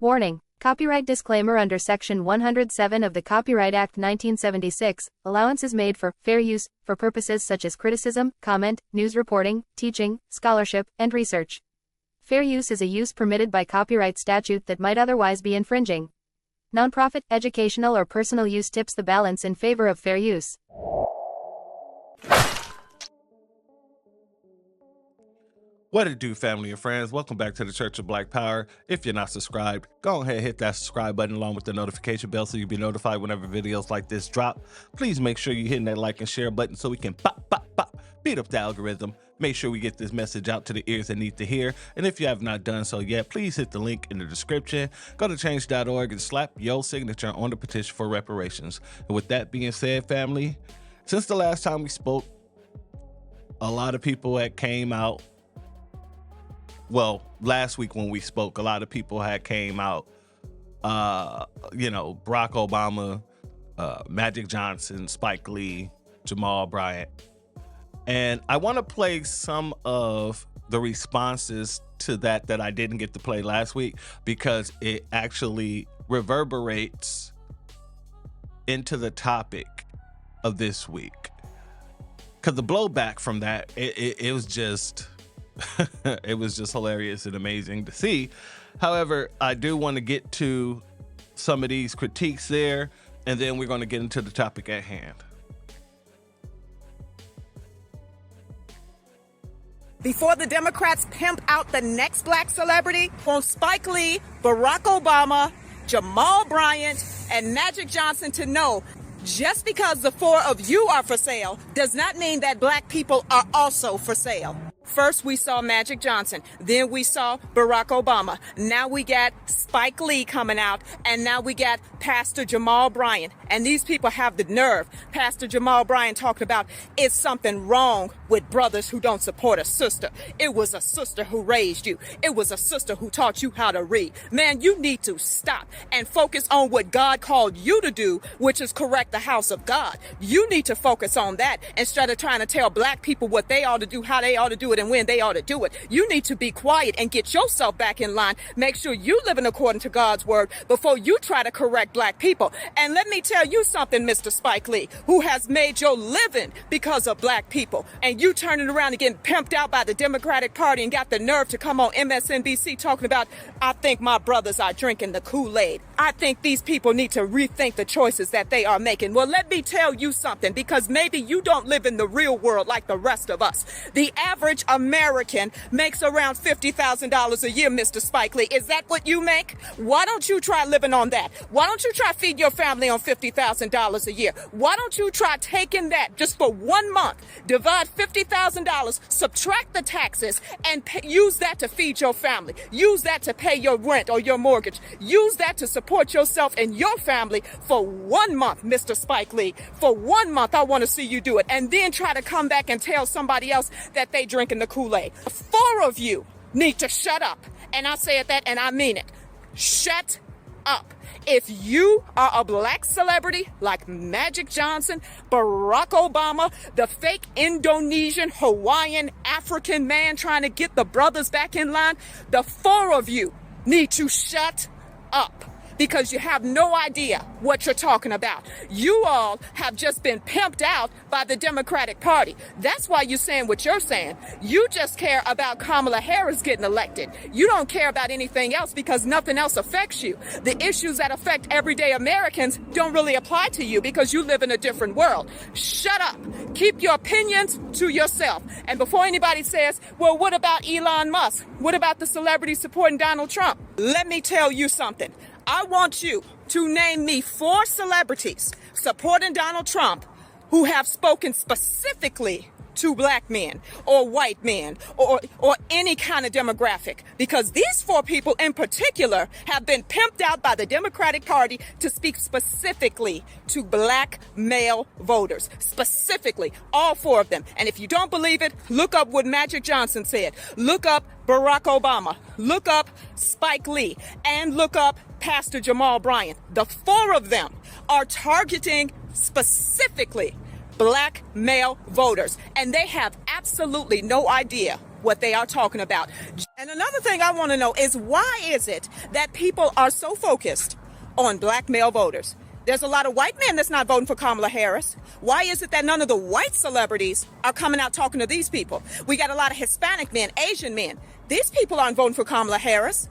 Warning: Copyright disclaimer under Section 107 of the Copyright Act 1976, allowance is made for fair use for purposes such as criticism, comment, news reporting, teaching, scholarship, and research. Fair use is a use permitted by copyright statute that might otherwise be infringing. Nonprofit, educational, or personal use tips the balance in favor of fair use. What it do, family and friends? Welcome back to the Church of Black Power. If you're not subscribed, go ahead and hit that subscribe button along with the notification bell so you'll be notified whenever videos like this drop. Please make sure you're hitting that like and share button so we can beat up the algorithm. Make sure we get this message out to the ears that need to hear. And if you have not done so yet, please hit the link in the description. Go to change.org and slap your signature on the petition for reparations. And with that being said, family, since the last time we spoke, a lot of people had came out. Well, last week when we spoke, a lot of people had came out, Barack Obama, Magic Johnson, Spike Lee, Jamal Bryant. And I want to play some of the responses to that I didn't get to play last week because it actually reverberates into the topic of this week. Because the blowback from that, it was just... it was just hilarious and amazing to see. However, I do want to get to some of these critiques there, and then we're going to get into the topic at hand. Before the Democrats pimp out the next black celebrity, on Spike Lee, Barack Obama, Jamal Bryant, and Magic Johnson to know, just because the four of you are for sale does not mean that black people are also for sale. First, we saw Magic Johnson. Then we saw Barack Obama. Now we got Spike Lee coming out. And now we got Pastor Jamal Bryant. And these people have the nerve. Pastor Jamal Bryant talking about it's something wrong with brothers who don't support a sister. It was a sister who raised you. It was a sister who taught you how to read. Man, you need to stop and focus on what God called you to do, which is correct the house of God. You need to focus on that instead of trying to tell black people what they ought to do, how they ought to do it, and when they ought to do it. You need to be quiet and get yourself back in line. Make sure you living according to God's word before you try to correct black people. And let me tell you something, Mr. Spike Lee, who has made your living because of black people. And you turning around and getting pimped out by the Democratic Party and got the nerve to come on MSNBC talking about, I think my brothers are drinking the Kool-Aid. I think these people need to rethink the choices that they are making. Well, let me tell you something, because maybe you don't live in the real world like the rest of us. The average American makes around $50,000 a year, Mr. Spike Lee. Is that what you make? Why don't you try living on that? Why don't you try feeding your family on $50,000 a year? Why don't you try taking that just for 1 month, divide $50,000, subtract the taxes, and use that to feed your family. Use that to pay your rent or your mortgage. Use that to support yourself and your family for 1 month, Mr. Spike Lee. For 1 month, I want to see you do it. And then try to come back and tell somebody else that they drinking the Kool-Aid. 4 of you need to shut up. And I said that and I mean it. Shut up. If you are a black celebrity like Magic Johnson, Barack Obama, the fake Indonesian, Hawaiian, African man trying to get the brothers back in line, the 4 of you need to shut up. Because you have no idea what you're talking about. You all have just been pimped out by the Democratic Party. That's why you're saying what you're saying. You just care about Kamala Harris getting elected. You don't care about anything else because nothing else affects you. The issues that affect everyday Americans don't really apply to you because you live in a different world. Shut up. Keep your opinions to yourself. And before anybody says, well, what about Elon Musk? What about the celebrities supporting Donald Trump? Let me tell you something. I want you to name me 4 celebrities supporting Donald Trump who have spoken specifically to black men or white men or any kind of demographic, because these 4 people in particular have been pimped out by the Democratic Party to speak specifically to black male voters, specifically all 4 of them. And if you don't believe it, look up what Magic Johnson said, look up Barack Obama, look up Spike Lee, and look up Pastor Jamal Bryant. The 4 of them are targeting specifically black male voters, and they have absolutely no idea what they are talking about. And another thing I want to know is, why is it that people are so focused on black male voters? There's a lot of white men that's not voting for Kamala Harris. Why is it that none of the white celebrities are coming out talking to these people? We got a lot of Hispanic men, Asian men. These people aren't voting for Kamala Harris.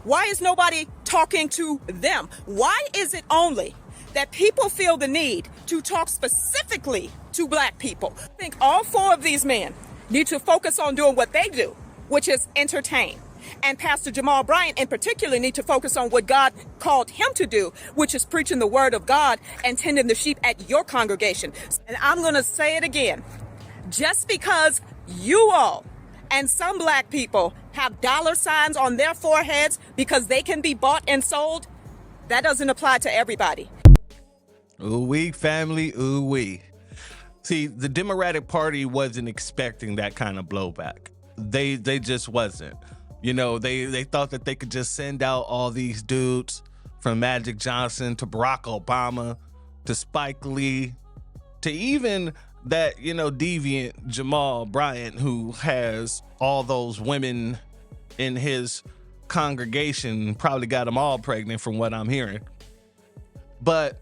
Why is nobody talking to them? Why is it only that people feel the need to talk specifically to black people? I think all four of these men need to focus on doing what they do, which is entertain. And Pastor Jamal Bryant in particular need to focus on what God called him to do, which is preaching the word of God and tending the sheep at your congregation. And I'm going to say it again. Just because you all and some black people have dollar signs on their foreheads because they can be bought and sold, that doesn't apply to everybody. Ooh-wee, family, ooh-wee. See, the Democratic Party wasn't expecting that kind of blowback. They just wasn't. You know, they thought that they could just send out all these dudes, from Magic Johnson to Barack Obama to Spike Lee to even that, you know, deviant Jamal Bryant, who has all those women in his congregation, probably got them all pregnant from what I'm hearing. But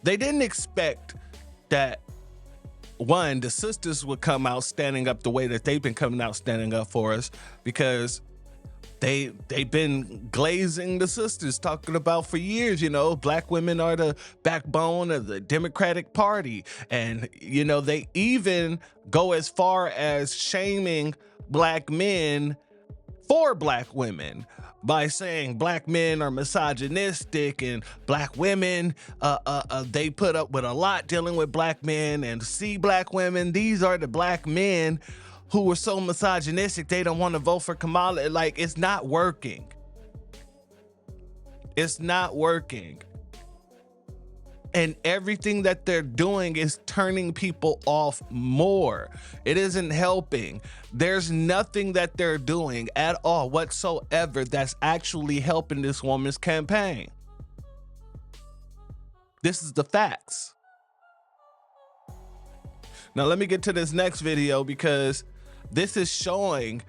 they didn't expect that, one, the sisters would come out standing up the way that they've been coming out standing up for us, because they've been glazing the sisters, talking about for years, you know, black women are the backbone of the Democratic Party. And, you know, they even go as far as shaming black men for black women by saying black men are misogynistic and black women, they put up with a lot dealing with black men, and see black women, these are the black men who were so misogynistic they don't want to vote for Kamala. Like, it's not working. It's not working. And everything that they're doing is turning people off more. It isn't helping. There's nothing that they're doing at all whatsoever that's actually helping this woman's campaign. This is the facts. Now let me get to this next video, because this is showing,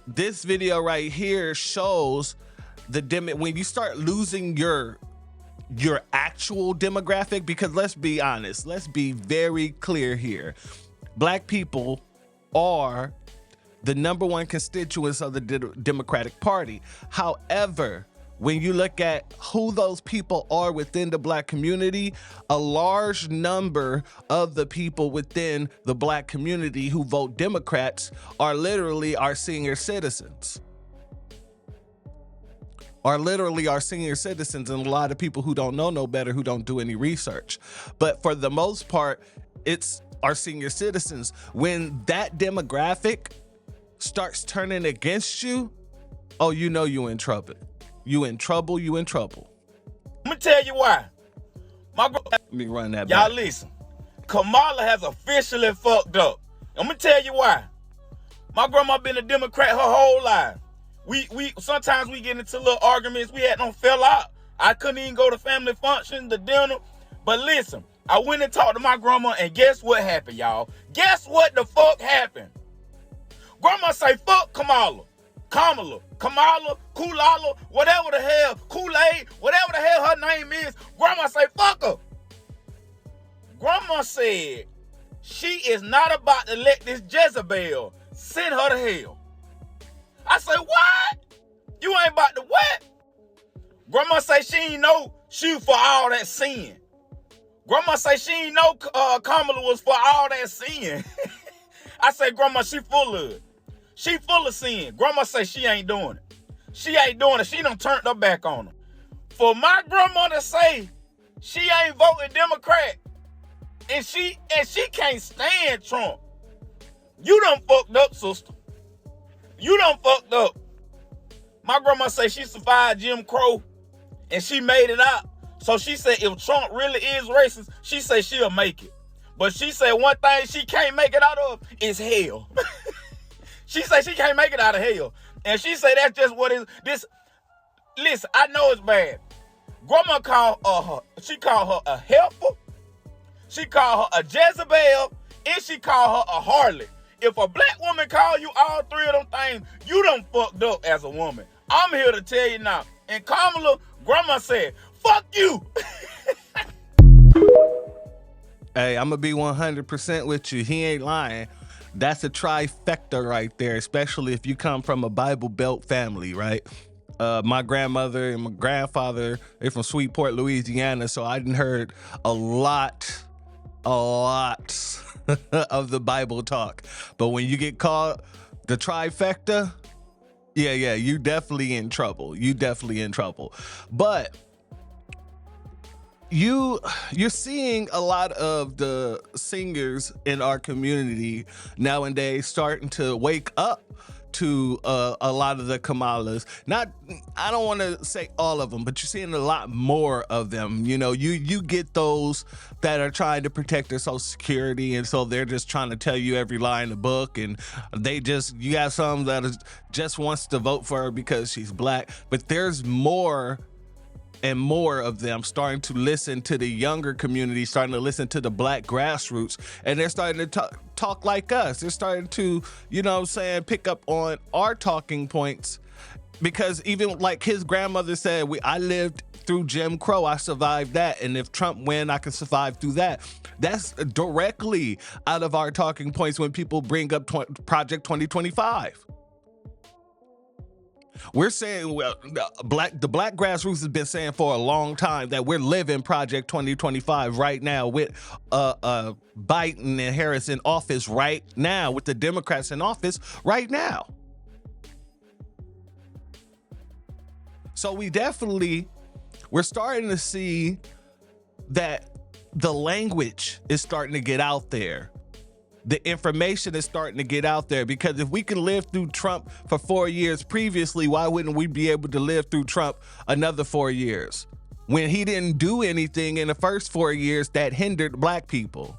this video right here shows when you start losing your actual demographic, because let's be honest, let's be very clear here. Black people are the number one constituents of the Democratic Party. However, when you look at who those people are within the black community, a large number of the people within the black community who vote Democrats are literally our senior citizens. Are literally our senior citizens, and a lot of people who don't know no better, who don't do any research. But for the most part, it's our senior citizens. When that demographic starts turning against you, oh, you know you in trouble. You in trouble, you in trouble. Let me tell you why. Let me run that Y'all back. listen. Kamala has officially fucked up. I'm gonna tell you why. My grandma been a Democrat her whole life. We sometimes we get into little arguments. We had no fell out. I couldn't even go to family function, the dinner. But listen, I went and talked to my grandma, and guess what happened, y'all? Guess what the fuck happened? Grandma say, fuck Kamala, Kulala, whatever the hell, Kool-Aid, whatever the hell her name is. Grandma say, fuck her. Grandma said she is not about to let this Jezebel send her to hell. I say, what? You ain't about to what? Grandma say she ain't know she for all that sin. Grandma say she ain't know Kamala was for all that sin. I say, Grandma, she full of it. She full of sin. Grandma say she ain't doing it. She ain't doing it. She done turned her back on her. For my grandma to say she ain't voting Democrat and she can't stand Trump, you done fucked up, sister. You done fucked up. My grandma say she survived Jim Crow and she made it out. So she said if Trump really is racist, she said she'll make it. But she said one thing she can't make it out of is hell. She said she can't make it out of hell. And she said that's just what is this. Listen, I know it's bad. Grandma called her a helper. She called her a Jezebel. And she called her a harlot. If a black woman call you all three of them things, you done fucked up as a woman. I'm here to tell you now. And Kamala, grandma said, fuck you. Hey, I'm gonna be 100% with you. He ain't lying. That's a trifecta right there, especially if you come from a Bible Belt family, right? My grandmother and my grandfather, they're from Sweetport, Louisiana, so I done heard a lot of the Bible talk. But when you get called the trifecta, yeah, you definitely in trouble. You definitely in trouble. But you're seeing a lot of the singers in our community nowadays starting to wake up to a lot of the Kamalas. I don't want to say all of them, but you're seeing a lot more of them. You know, you get those that are trying to protect their Social Security, and so they're just trying to tell you every lie in the book, and you got some that just wants to vote for her because she's black. But there's more and more of them starting to listen to the younger community, starting to listen to the black grassroots, and they're starting to talk like us. They're starting to, pick up on our talking points, because even like his grandmother said, I lived through Jim Crow, I survived that, and if Trump win, I can survive through that. That's directly out of our talking points when people bring up Project 2025. We're saying, the black grassroots has been saying for a long time that we're living Project 2025 right now with Biden and Harris in office right now, with the Democrats in office right now. So we're starting to see that the language is starting to get out there. The information is starting to get out there, because if we can live through Trump for 4 years previously, why wouldn't we be able to live through Trump another 4 years when he didn't do anything in the first 4 years that hindered black people?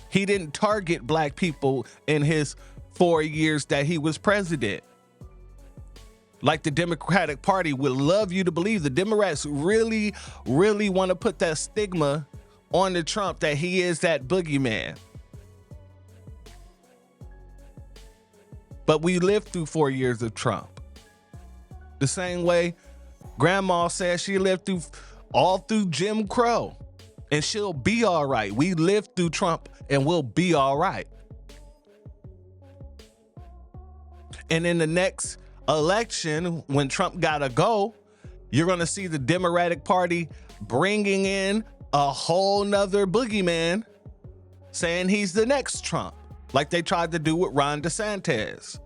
He didn't target black people in his 4 years that he was president. Like the Democratic Party would love you to believe, the Democrats really, really want to put that stigma on the Trump that he is that boogeyman. But we lived through 4 years of Trump. The same way Grandma said she lived through Jim Crow, and she'll be all right. We lived through Trump and we'll be all right. And in the next election, when Trump gotta go, you're going to see the Democratic Party bringing in a whole nother boogeyman, saying he's the next Trump, like they tried to do with Ron DeSantis.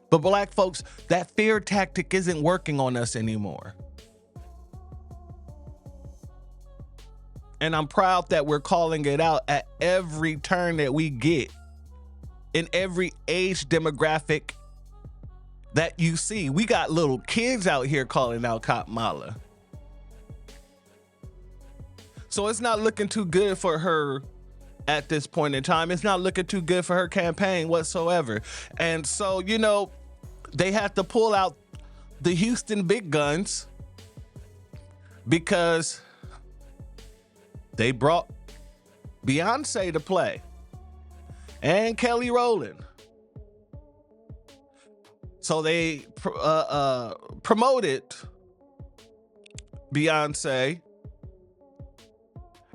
But black folks, that fear tactic isn't working on us anymore. And I'm proud that we're calling it out at every turn that we get, in every age demographic that you see. We got little kids out here calling out Kamala. So it's not looking too good for her at this point in time. It's not looking too good for her campaign whatsoever. And so, they have to pull out the Houston big guns, because they brought Beyonce to play and Kelly Rowland. So they promoted Beyonce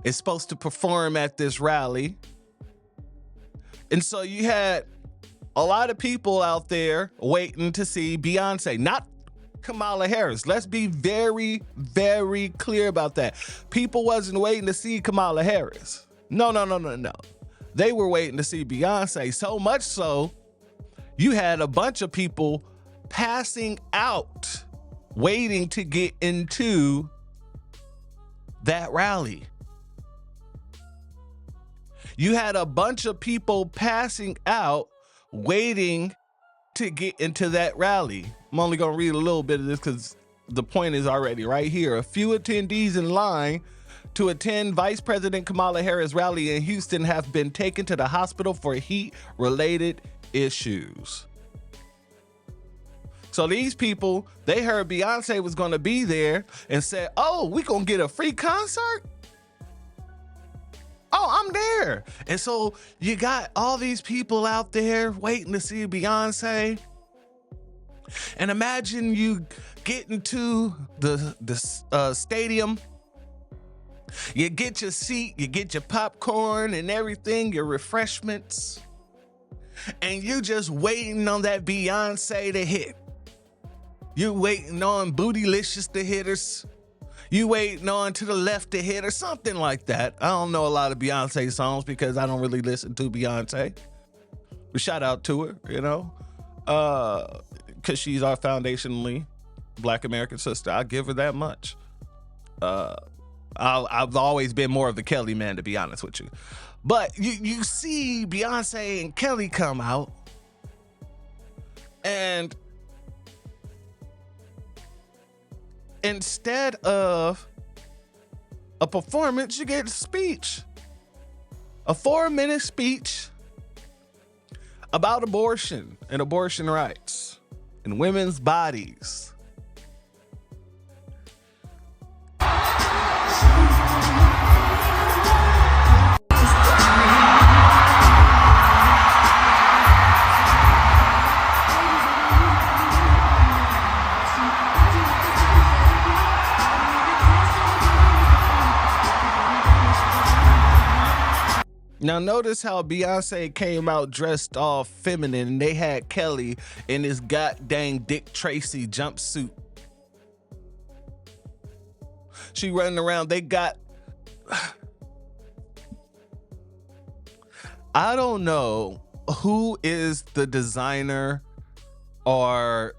is supposed to perform at this rally. And so you had a lot of people out there waiting to see Beyonce, not Kamala Harris. Let's be very, very clear about that. People wasn't waiting to see Kamala Harris. No. They were waiting to see Beyonce. So much so, you had a bunch of people passing out, waiting to get into that rally. You had a bunch of people passing out, waiting to get into that rally. I'm only going to read a little bit of this because the point is already right here. A few attendees in line to attend Vice President Kamala Harris' rally in Houston have been taken to the hospital for heat-related issues. So these people, they heard Beyonce was going to be there and said, oh, we going to get a free concert? Oh, I'm there. And so you got all these people out there waiting to see Beyonce. And imagine you get into the stadium. You get your seat, you get your popcorn and everything, your refreshments. And you just waiting on that Beyonce to hit. You waiting on Bootylicious to hit us. You waiting on To the Left to hit or something like that. I don't know a lot of Beyonce songs because I don't really listen to Beyonce. But shout out to her, you know, because she's our foundationally Black American sister. I give her that much. I've always been more of the Kelly man, to be honest with you. But you see Beyonce and Kelly come out, and instead of a performance, you get a speech. A 4-minute speech about abortion and abortion rights and women's bodies. Now notice how Beyonce came out dressed all feminine and they had Kelly in his goddamn Dick Tracy jumpsuit. She running around, they got... I don't know who is the designer or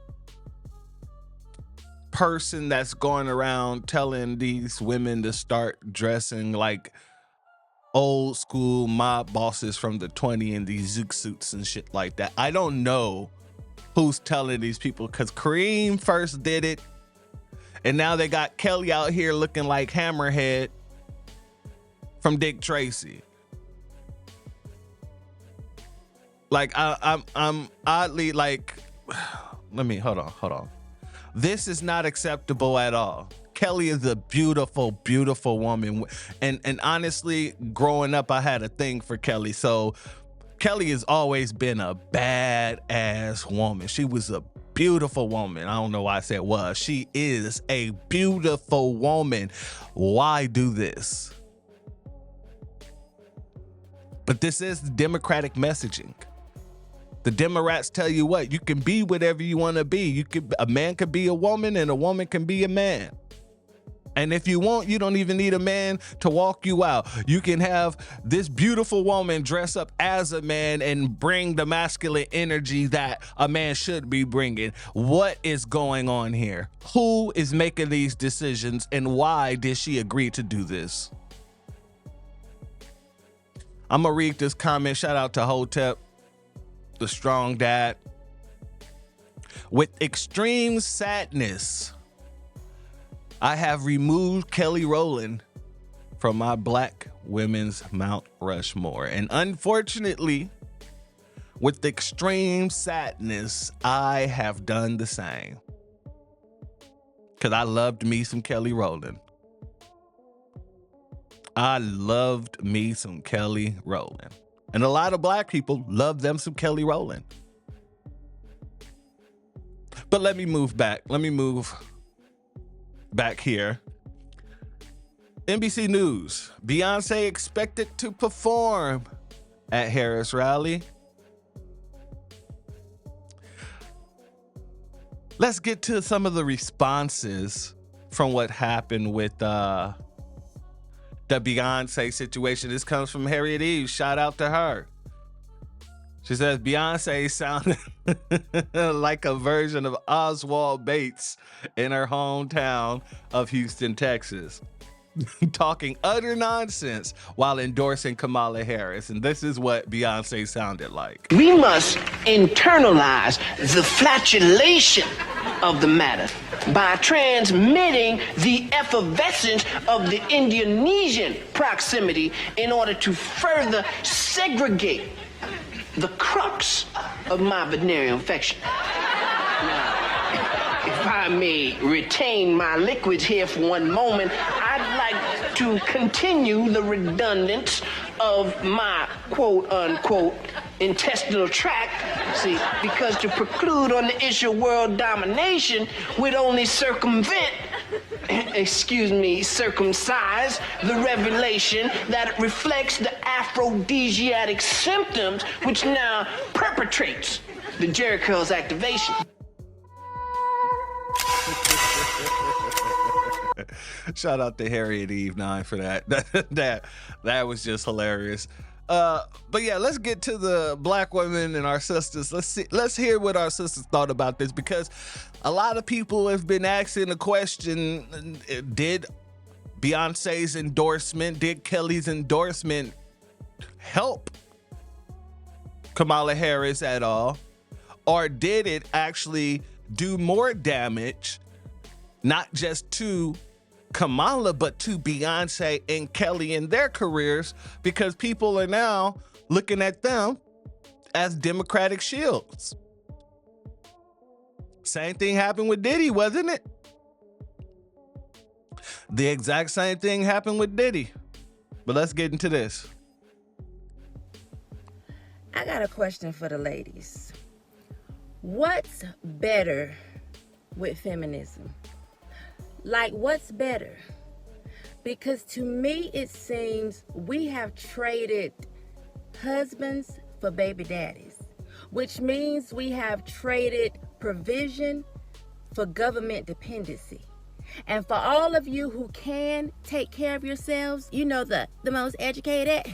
person that's going around telling these women to start dressing like old school mob bosses from the 20s in these zoot suits and shit like that. I don't know who's telling these people, because Kareem first did it, and now they got Kelly out here looking like Hammerhead from Dick Tracy. Like I'm oddly like, hold on. This is not acceptable at all. Kelly is a beautiful, beautiful woman. And honestly, growing up, I had a thing for Kelly. So Kelly has always been a badass woman. She was a beautiful woman. I don't know why I said was. She is a beautiful woman. Why do this? But this is Democratic messaging. The Democrats tell you what, you can be whatever you want to be. A man could be a woman and a woman can be a man. And if you want, you don't even need a man to walk you out. You can have this beautiful woman dress up as a man and bring the masculine energy that a man should be bringing. What is going on here? Who is making these decisions, and why did she agree to do this? I'm going to read this comment. Shout out to Hotep, the strong dad. With extreme sadness, I have removed Kelly Rowland from my Black women's Mount Rushmore. And unfortunately, with extreme sadness, I have done the same. Because I loved me some Kelly Rowland. I loved me some Kelly Rowland. And a lot of Black people love them some Kelly Rowland. But let me move back. Back here. NBC News. Beyonce expected to perform at Harris rally. Let's get to some of the responses from what happened with the Beyonce situation. This comes from Harriet Eve. Shout out to her. She says Beyonce sounded like a version of Oswald Bates in her hometown of Houston, Texas, talking utter nonsense while endorsing Kamala Harris. And this is what Beyonce sounded like. We must internalize the flatulation of the matter by transmitting the effervescence of the Indonesian proximity in order to further segregate the crux of my venereal infection. Now, If I may retain my liquids here for one moment, I'd like to continue the redundance of my quote-unquote intestinal tract. See, because to preclude on the issue of world domination would only circumcise the revelation that it reflects the aphrodisiac symptoms which now perpetrates the Jericho's activation. Shout out to Harry and Eve 9 for that. That was just hilarious. But yeah, let's get to the black women and our sisters. Let's hear what our sisters thought about this, because a lot of people have been asking the question, did Beyonce's endorsement, did Kelly's endorsement help Kamala Harris at all? Or did it actually do more damage, not just to Kamala, but to Beyonce and Kelly in their careers, because people are now looking at them as Democratic shields? Same thing happened with Diddy, wasn't it? The exact same thing happened with Diddy. But let's get into this. I got a question for the ladies. What's better with feminism? Like, what's better? Because to me, it seems we have traded husbands for baby daddies, which means we have traded provision for government dependency. And for all of you who can take care of yourselves, you know, the most educated,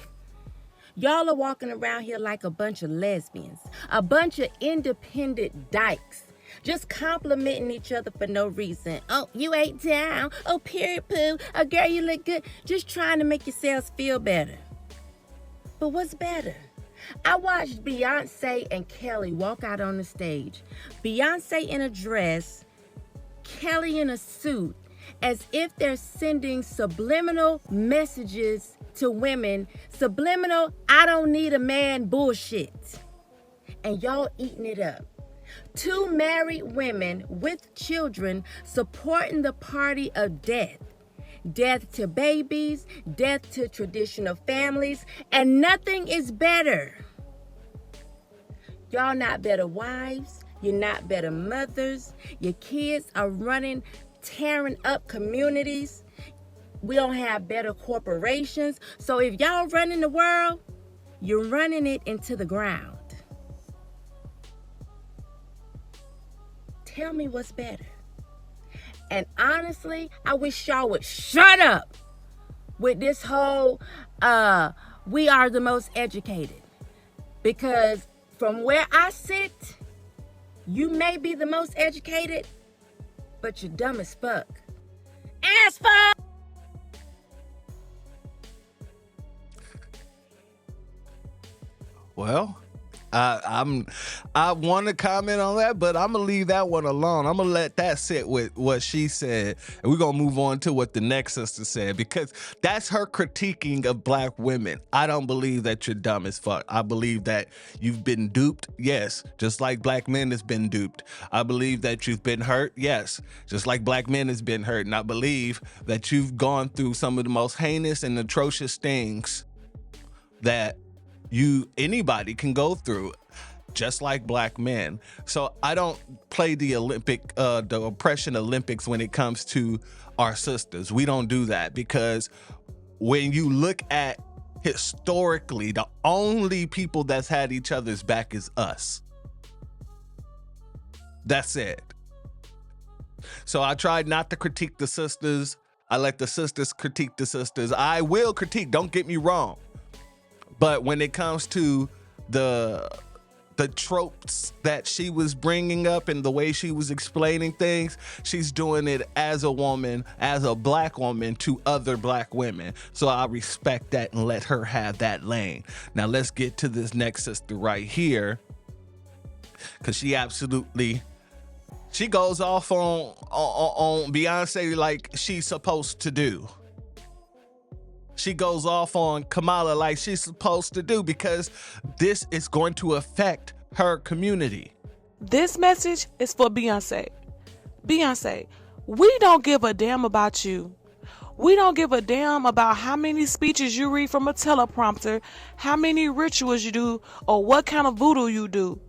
y'all are walking around here like a bunch of lesbians, a bunch of independent dykes, just complimenting each other for no reason. Oh, you ate down. Oh, period poo. Oh, girl, you look good. Just trying to make yourselves feel better. But what's better? I watched Beyonce and Kelly walk out on the stage. Beyonce in a dress, Kelly in a suit, as if they're sending subliminal messages to women. Subliminal, I don't need a man bullshit. And y'all eating it up. Two married women with children supporting the party of death. Death to babies, death to traditional families, and nothing is better. Y'all not better wives, you're not better mothers, your kids are tearing up communities. We don't have better corporations. So if y'all running the world, you're running it into the ground. Tell me what's better. And honestly, I wish y'all would shut up with this whole, we are the most educated. Because from where I sit, you may be the most educated, but you're dumb as fuck. As fuck! Well, I want to comment on that, but I'm gonna leave that one alone. I'm gonna let that sit with what she said, and we're gonna move on to what the next sister said, because that's her critiquing of black women. I don't believe that you're dumb as fuck. I believe that you've been duped, yes, just like black men has been duped. I believe that you've been hurt, yes, just like black men has been hurt, and I believe that you've gone through some of the most heinous and atrocious things that anybody can go through, just like black men. So I don't play the oppression Olympics when it comes to our sisters. We don't do that, because when you look at historically, the only people that's had each other's back is us. That's it. So I tried not to critique the sisters. I let the sisters critique the sisters. I will critique, don't get me wrong. But when it comes to the tropes that she was bringing up and the way she was explaining things, she's doing it as a woman, as a black woman, to other black women. So I respect that and let her have that lane. Now let's get to this next sister right here, because she goes off on Beyonce like she's supposed to do. She goes off on Kamala like she's supposed to do, because this is going to affect her community. This message is for Beyonce. Beyonce, we don't give a damn about you. We don't give a damn about how many speeches you read from a teleprompter, how many rituals you do, or what kind of voodoo you do.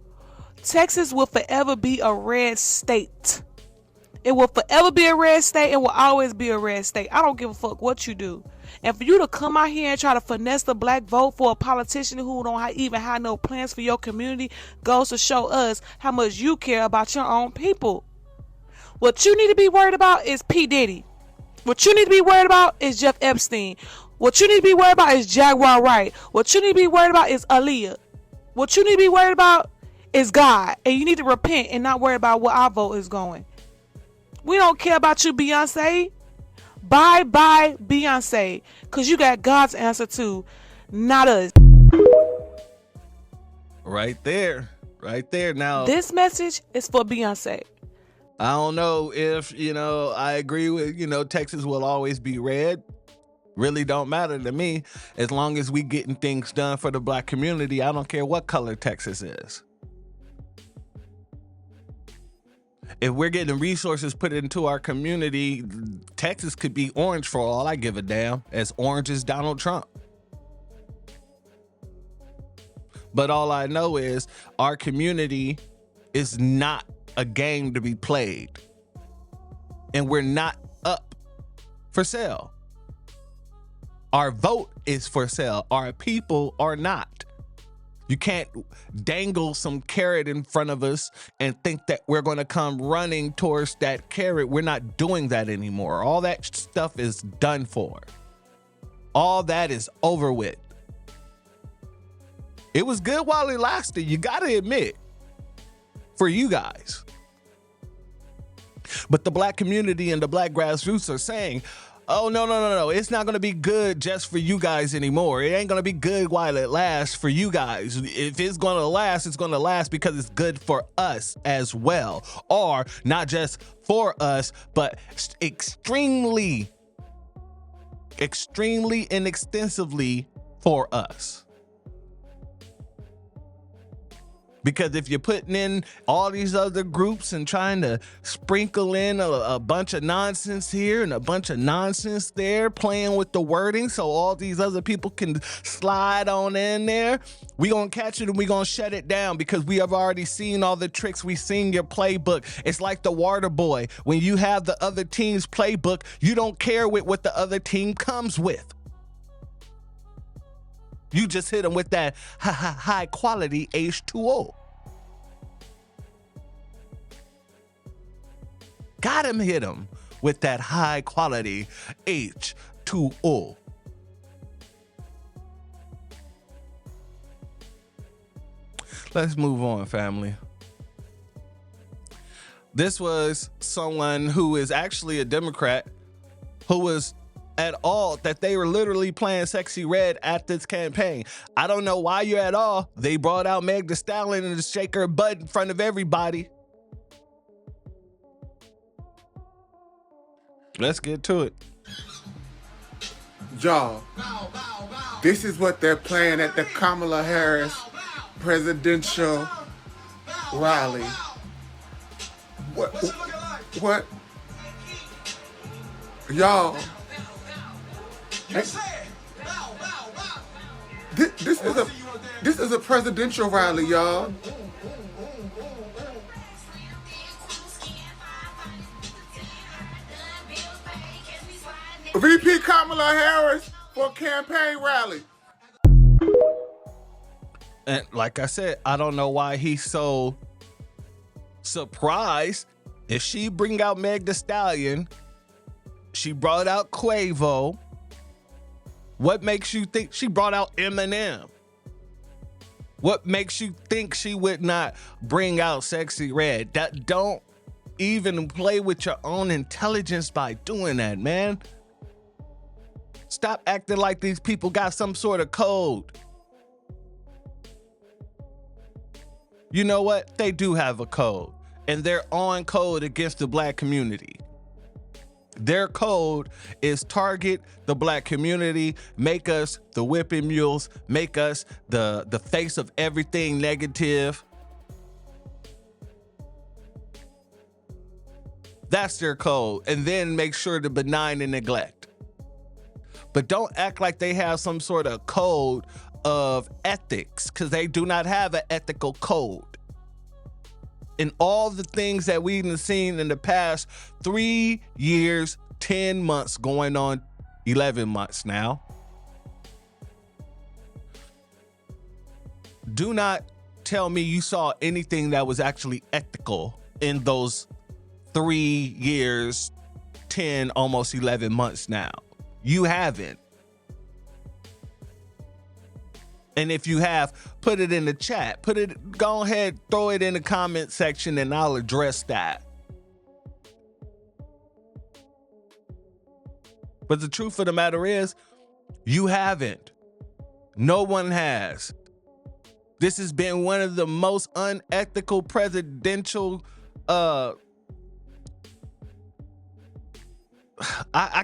Texas will forever be a red state. It will forever be a red state. It will always be a red state. I don't give a fuck what you do. And for you to come out here and try to finesse the black vote for a politician who don't even have no plans for your community goes to show us how much you care about your own people. What you need to be worried about is P. Diddy. What you need to be worried about is Jeff Epstein. What you need to be worried about is Jaguar Wright. What you need to be worried about is Aaliyah. What you need to be worried about is God. And you need to repent and not worry about where our vote is going. We don't care about you, Beyonce. Bye, Beyonce. Because you got God's answer too, not us. Right there. Now, this message is for Beyonce. I don't know if, I agree with, Texas will always be red. Really don't matter to me. As long as we getting things done for the black community, I don't care what color Texas is. If we're getting resources put into our community, Texas could be orange for all I give a damn, as orange as Donald Trump. But all I know is our community is not a game to be played. And we're not up for sale. Our vote is for sale. Our people are not. You can't dangle some carrot in front of us and think that we're going to come running towards that carrot. We're not doing that anymore. All that stuff is done for. All that is over with. It was good while it lasted, you got to admit, for you guys. But the black community and the black grassroots are saying, oh, no. It's not going to be good just for you guys anymore. It ain't going to be good while it lasts for you guys. If it's going to last, it's going to last because it's good for us as well. Or not just for us, but extremely and extensively for us. Because if you're putting in all these other groups and trying to sprinkle in a bunch of nonsense here and a bunch of nonsense there, playing with the wording so all these other people can slide on in there, we gonna catch it and we gonna shut it down because we have already seen all the tricks. We seen your playbook. It's like the water boy. When you have the other team's playbook, you don't care with what the other team comes with. You just hit them with that high quality H2O. Got him hit him with that high quality H2O. Let's move on, family. This was someone who is actually a Democrat who was at all that they were literally playing Sexy Red at this campaign. I don't know why you're at all. They brought out Meg Thee Stallion and to shake her butt in front of everybody. Let's get to it. Y'all, this is what they're playing at the Kamala Harris presidential rally. What? Y'all. This is a presidential rally, y'all. VP Kamala Harris for campaign rally. And like I said, I don't know why he's so surprised. If she bring out Meg Thee Stallion, she brought out Quavo. What makes you think she brought out Eminem? What makes you think she would not bring out Sexy Red? That don't even play with your own intelligence by doing that, man. Stop acting like these people got some sort of code. You know what? They do have a code, and they're on code against the black community. Their code is target the black community, make us the whipping mules, make us the face of everything negative. That's their code. And then make sure to benign and neglect. But don't act like they have some sort of code of ethics, because they do not have an ethical code. And all the things that we've seen in the past 3 years, 10 months, going on 11 months now. Do not tell me you saw anything that was actually ethical in those 3 years, 10, almost 11 months now. You haven't. And if you have, put it in the chat. Go ahead, throw it in the comment section, and I'll address that. But the truth of the matter is, you haven't. No one has. This has been one of the most unethical presidential I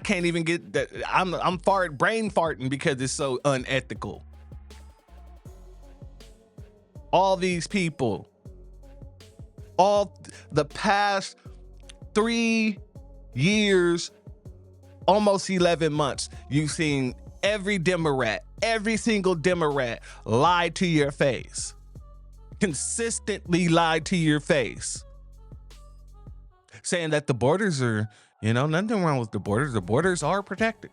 can't even get that. I'm brain farting because it's so unethical. All these people, all the past 3 years, almost 11 months, you've seen every single Democrat lie to your face, consistently lie to your face, saying that the borders are, nothing wrong with the borders. The borders are protected.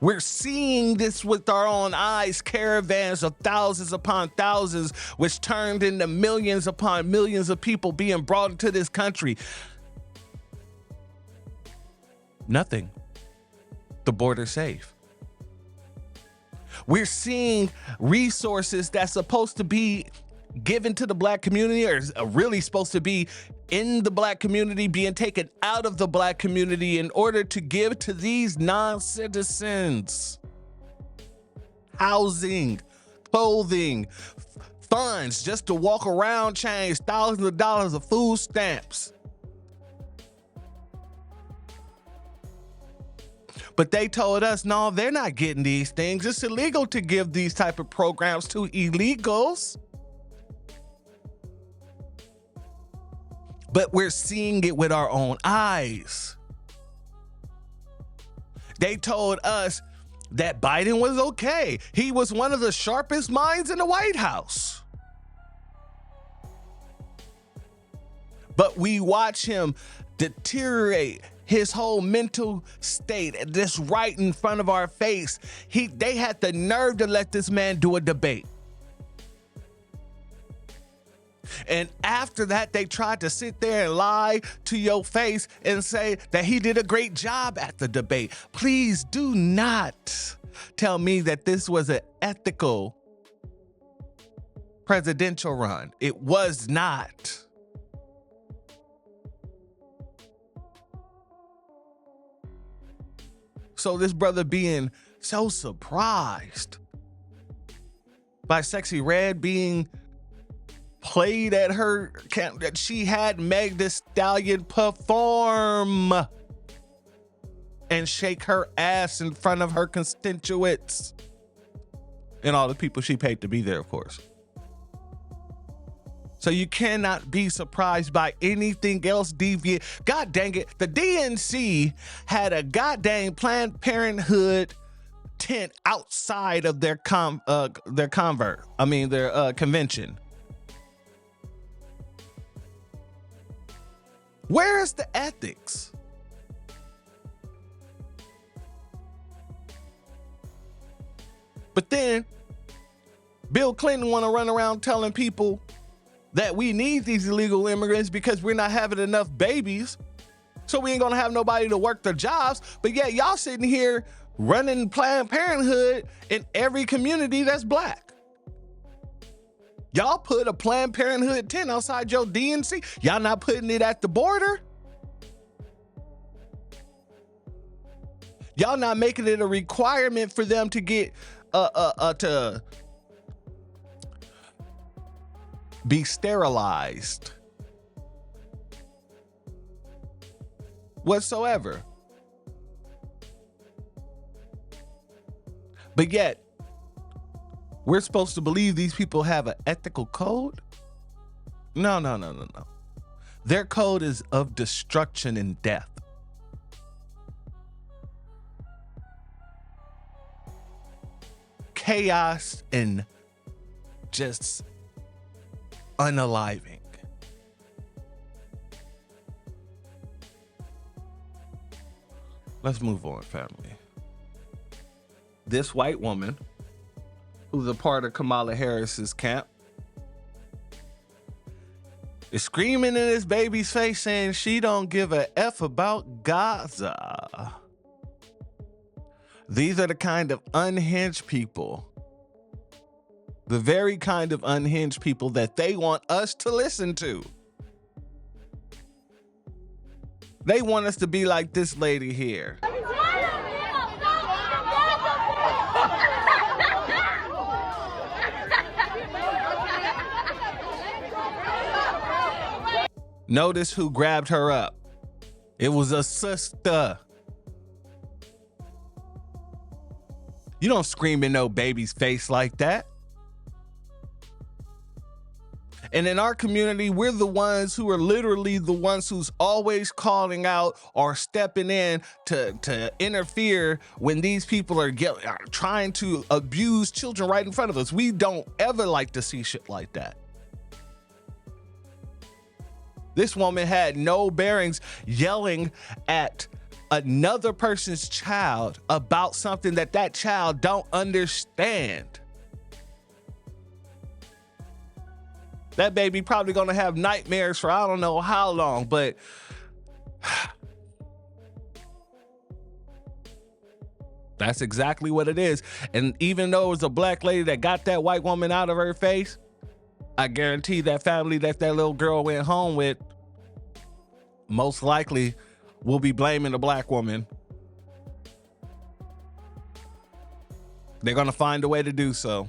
We're seeing this with our own eyes, caravans of thousands upon thousands, which turned into millions upon millions of people being brought into this country. Nothing. The border's safe. We're seeing resources that's supposed to be given to the black community, or is really supposed to be in the black community, being taken out of the black community in order to give to these non-citizens. Housing, clothing, funds just to walk around, change thousands of dollars of food stamps. But they told us, no, they're not getting these things. It's illegal to give these type of programs to illegals. But we're seeing it with our own eyes. They told us that Biden was okay. He was one of the sharpest minds in the White House. But we watch him deteriorate his whole mental state just right in front of our face. They had the nerve to let this man do a debate. And after that, they tried to sit there and lie to your face and say that he did a great job at the debate. Please do not tell me that this was an ethical presidential run. It was not. So this brother being so surprised by Sexy Red being played at her camp, that she had Meg Thee Stallion perform and shake her ass in front of her constituents and all the people she paid to be there, of course. So you cannot be surprised by anything else deviant. God dang it, the DNC had a goddamn Planned Parenthood tent outside of their convention. Where is the ethics? But then Bill Clinton want to run around telling people that we need these illegal immigrants because we're not having enough babies, so we ain't gonna have nobody to work their jobs. But yet y'all sitting here running Planned Parenthood in every community that's black. Y'all put a Planned Parenthood tent outside your DNC. Y'all not putting it at the border. Y'all not making it a requirement for them to get to be sterilized whatsoever. But yet, we're supposed to believe these people have an ethical code? No. Their code is of destruction and death. Chaos and just unaliving. Let's move on, family. This white woman, who's a part of Kamala Harris's camp, is screaming in his baby's face saying she don't give a F about Gaza. These are the kind of unhinged people, the very kind of unhinged people that they want us to listen to. They want us to be like this lady here. Notice who grabbed her up. It was a sister. You don't scream in no baby's face like that. And in our community, we're the ones who are literally the ones who's always calling out or stepping in to interfere when these people are trying to abuse children right in front of us. We don't ever like to see shit like that. This woman had no bearings yelling at another person's child about something that child don't understand. That baby probably gonna have nightmares for I don't know how long, but that's exactly what it is. And even though it was a black lady that got that white woman out of her face, I guarantee that family that little girl went home with most likely will be blaming the black woman. They're gonna find a way to do so.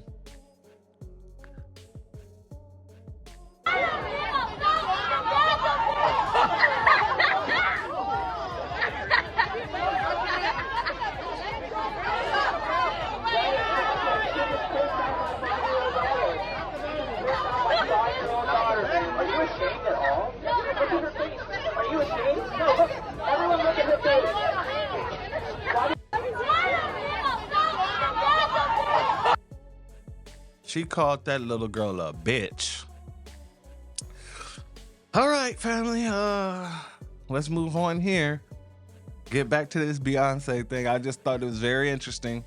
She called that little girl a bitch. All right, family. Let's move on here. Get back to this Beyonce thing. I just thought it was very interesting.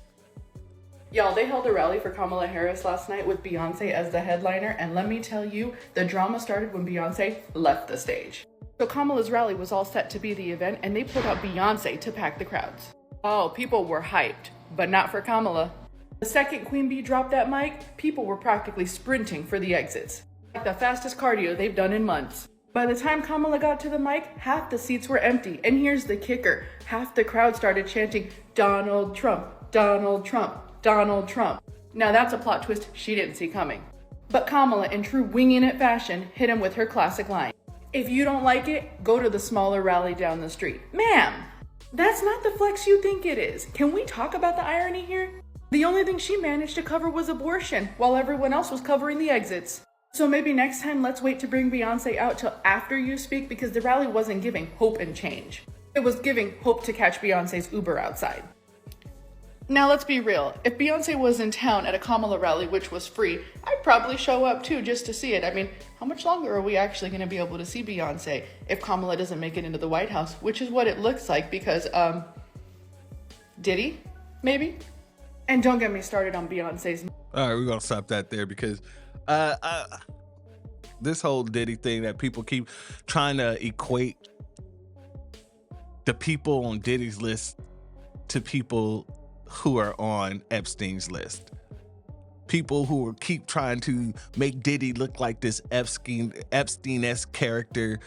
Y'all, they held a rally for Kamala Harris last night with Beyonce as the headliner, and let me tell you, the drama started when Beyonce left the stage. So Kamala's rally was all set to be the event, and they pulled out Beyonce to pack the crowds. Oh, people were hyped, but not for Kamala. The second Queen Bee dropped that mic, people were practically sprinting for the exits. Like the fastest cardio they've done in months. By the time Kamala got to the mic, half the seats were empty. And here's the kicker. Half the crowd started chanting, "Donald Trump, Donald Trump, Donald Trump." Now that's a plot twist she didn't see coming. But Kamala, in true winging it fashion, hit him with her classic line. "If you don't like it, go to the smaller rally down the street." Ma'am, that's not the flex you think it is. Can we talk about the irony here? The only thing she managed to cover was abortion, while everyone else was covering the exits. So maybe next time let's wait to bring Beyonce out till after you speak, because the rally wasn't giving hope and change. It was giving hope to catch Beyonce's Uber outside. Now let's be real, if Beyonce was in town at a Kamala rally, which was free, I'd probably show up too just to see it. I mean, how much longer are we actually going to be able to see Beyonce if Kamala doesn't make it into the White House, which is what it looks like because, Diddy, maybe? And don't get me started on Beyonce's. All right, we're going to stop that there because this whole Diddy thing that people keep trying to equate the people on Diddy's list to people who are on Epstein's list. People who keep trying to make Diddy look like this Epstein-esque character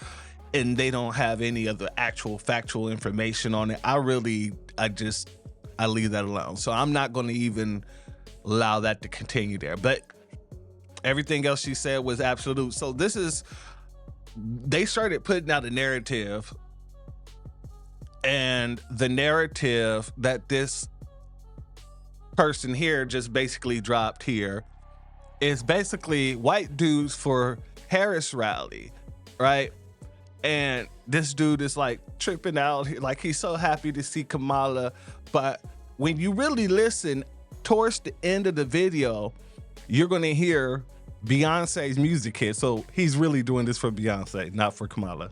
and they don't have any of the actual factual information on it. I leave that alone. So I'm not going to even allow that to continue there. But everything else she said was absolute. So they started putting out a narrative, and the narrative that this person here just basically dropped here is basically white dudes for Harris rally, right? And this dude is like tripping out, like he's so happy to see Kamala. But when you really listen towards the end of the video, you're gonna hear Beyonce's music hit. So he's really doing this for Beyonce, not for Kamala.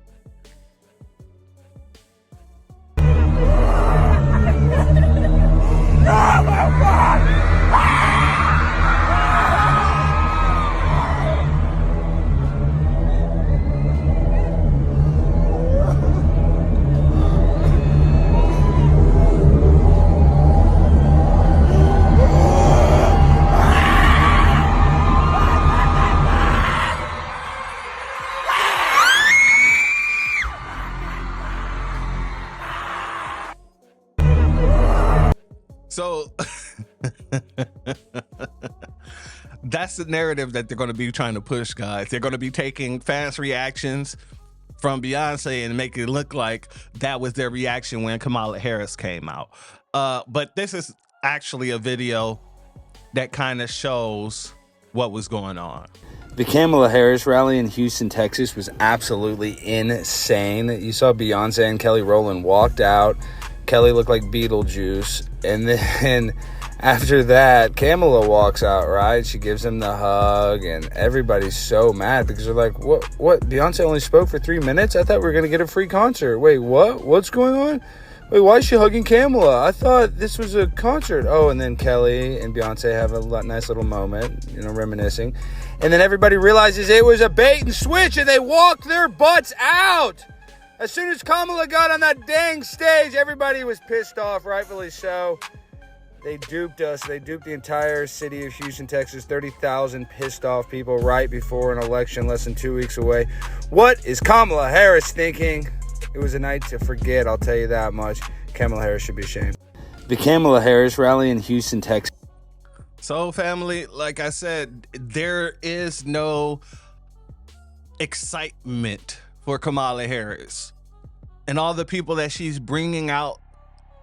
So that's the narrative that they're going to be trying to push, guys. They're going to be taking fans' reactions from Beyonce and make it look like that was their reaction when Kamala Harris came out. But this is actually a video that kind of shows what was going on. The Kamala Harris rally in Houston, Texas was absolutely insane. You saw Beyonce and Kelly Rowland walked out. Kelly looked like Beetlejuice. And then after that, Kamala walks out, right? She gives him the hug, and everybody's so mad because they're like, what? Beyonce only spoke for 3 minutes? I thought we were going to get a free concert. Wait, what? What's going on? Wait, why is she hugging Kamala? I thought this was a concert. Oh, and then Kelly and Beyonce have a nice little moment, reminiscing. And then everybody realizes it was a bait and switch, and they walked their butts out. As soon as Kamala got on that dang stage, everybody was pissed off, rightfully so. They duped us. They duped the entire city of Houston, Texas. 30,000 pissed off people right before an election less than 2 weeks away. What is Kamala Harris thinking? It was a night to forget, I'll tell you that much. Kamala Harris should be ashamed. The Kamala Harris rally in Houston, Texas. So, family, like I said, there is no excitement for Kamala Harris. And all the people that she's bringing out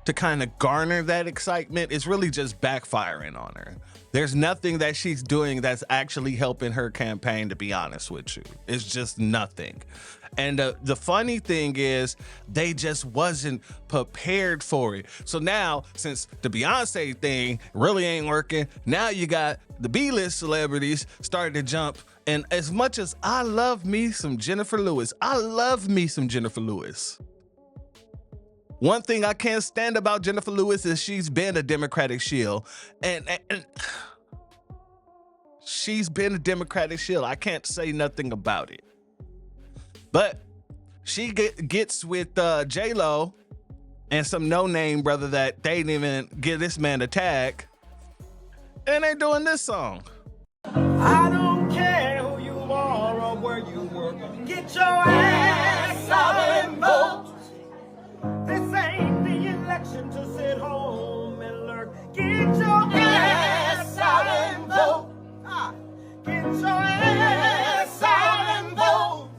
to kind of garner that excitement is really just backfiring on her. There's nothing that she's doing that's actually helping her campaign, to be honest with you. It's just nothing. And the funny thing is, they just wasn't prepared for it. So now, since the Beyonce thing really ain't working, now you got the B-list celebrities starting to jump. And as much as I love me some Jennifer Lewis, one thing I can't stand about Jennifer Lewis is she's been a Democratic shield. And she's been a Democratic shield. I can't say nothing about it. But she gets with J-Lo and some no-name brother that they didn't even give this man a tag. And they doing this song. I don't care who you are or where you work. Get your ass out and vote. This ain't the election to sit home and lurk. Get your ass out and vote. Get your ass out and vote.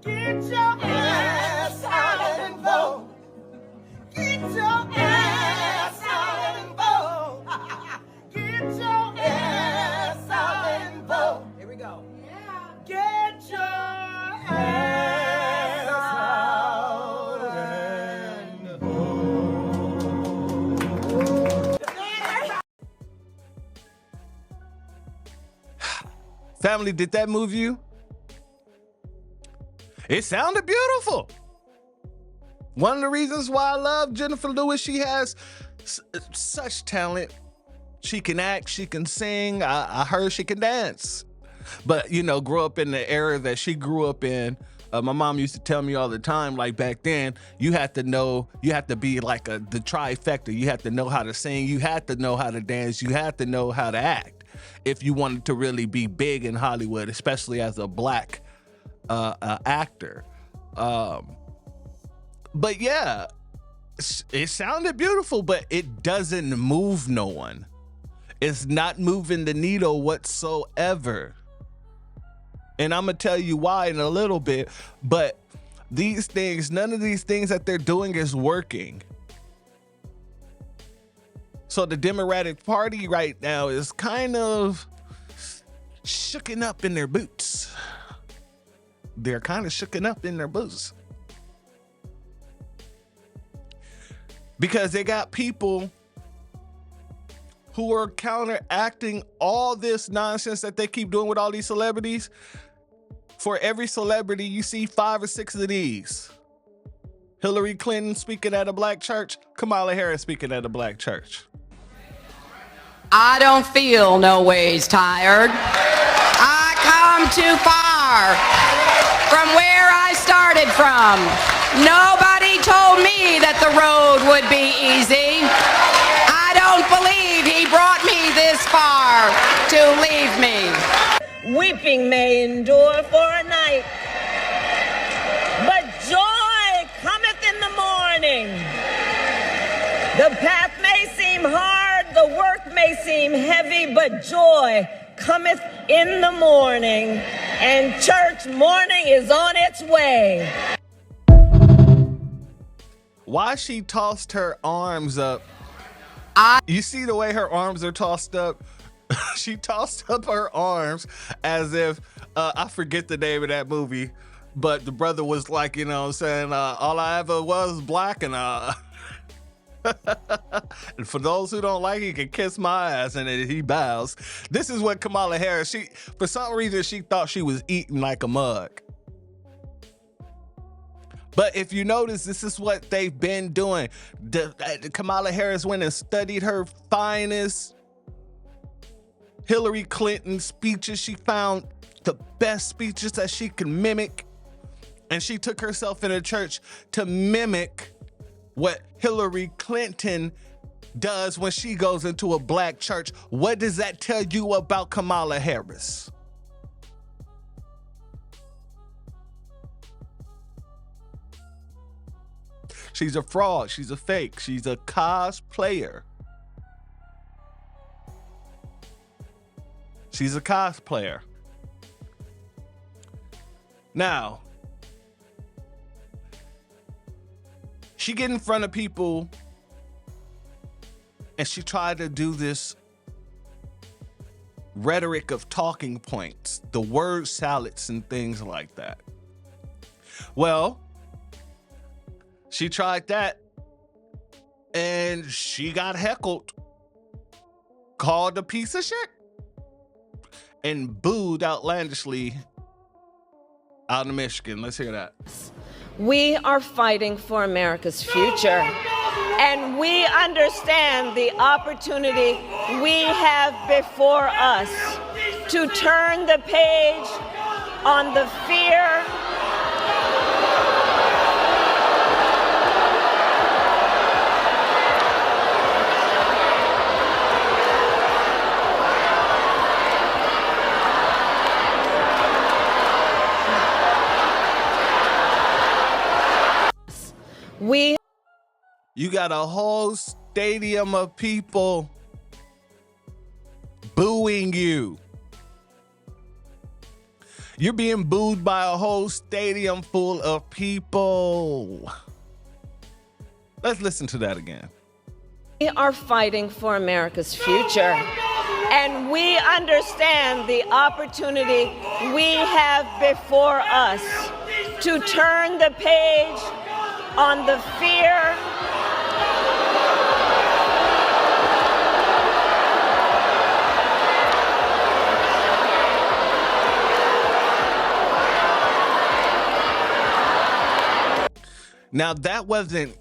Get your ass out and vote. Get your ass out and vote. Get your ass out and vote. Here we go. Yeah. Get your ass out and vote. Family, did that move you? It sounded beautiful. One of the reasons why I love Jennifer Lewis, she has such talent. She can act, she can sing. I heard she can dance. But, grew up in the era that she grew up in. My mom used to tell me all the time, like back then, you had to be like the trifecta. You had to know how to sing. You had to know how to dance. You had to know how to act if you wanted to really be big in Hollywood, especially as a black actor. But yeah, it sounded beautiful, but it doesn't move no one. It's not moving the needle whatsoever. And I'm going to tell you why in a little bit, but none of these things that they're doing is working. So the Democratic Party right now is kind of shooken up in their boots. They're kind of shooken up in their boots. Because they got people who are counteracting all this nonsense that they keep doing with all these celebrities. For every celebrity, you see 5 or 6 of these. Hillary Clinton speaking at a black church, Kamala Harris speaking at a black church. I don't feel no ways tired. I come too far from where I started from. Nobody told me that the road would be easy. I don't believe he brought me this far to leave me. Weeping may endure for a night, but joy cometh in the morning. The path may seem hard, the work may seem heavy, but joy cometh in the morning, and church morning is on its way. Why she tossed her arms up? You see the way her arms are tossed up? She tossed up her arms as if, I forget the name of that movie, but the brother was like, you know what I'm saying, all I ever was black, and and for those who don't like it, you can kiss my ass, and then he bows. This is what Kamala Harris, for some reason, she thought she was eating like a mug. But if you notice, this is what they've been doing. Kamala Harris went and studied her finest Hillary Clinton speeches. She found the best speeches that she can mimic. And she took herself in a church to mimic what Hillary Clinton does when she goes into a black church. What does that tell you about Kamala Harris? She's a fraud. She's a fake. She's a cosplayer. She's a cosplayer. Now, she get in front of people and she tried to do this rhetoric of talking points, the word salads and things like that. Well, she tried that and she got heckled, called a piece of shit, and booed outlandishly out in Michigan. Let's hear that. We are fighting for America's future, and we understand the opportunity we have before us to turn the page on the fear You got a whole stadium of people booing you. You're being booed by a whole stadium full of people. Let's listen to that again. We are fighting for America's future, and we understand the opportunity we have before us to turn the page on the fear Now, that wasn't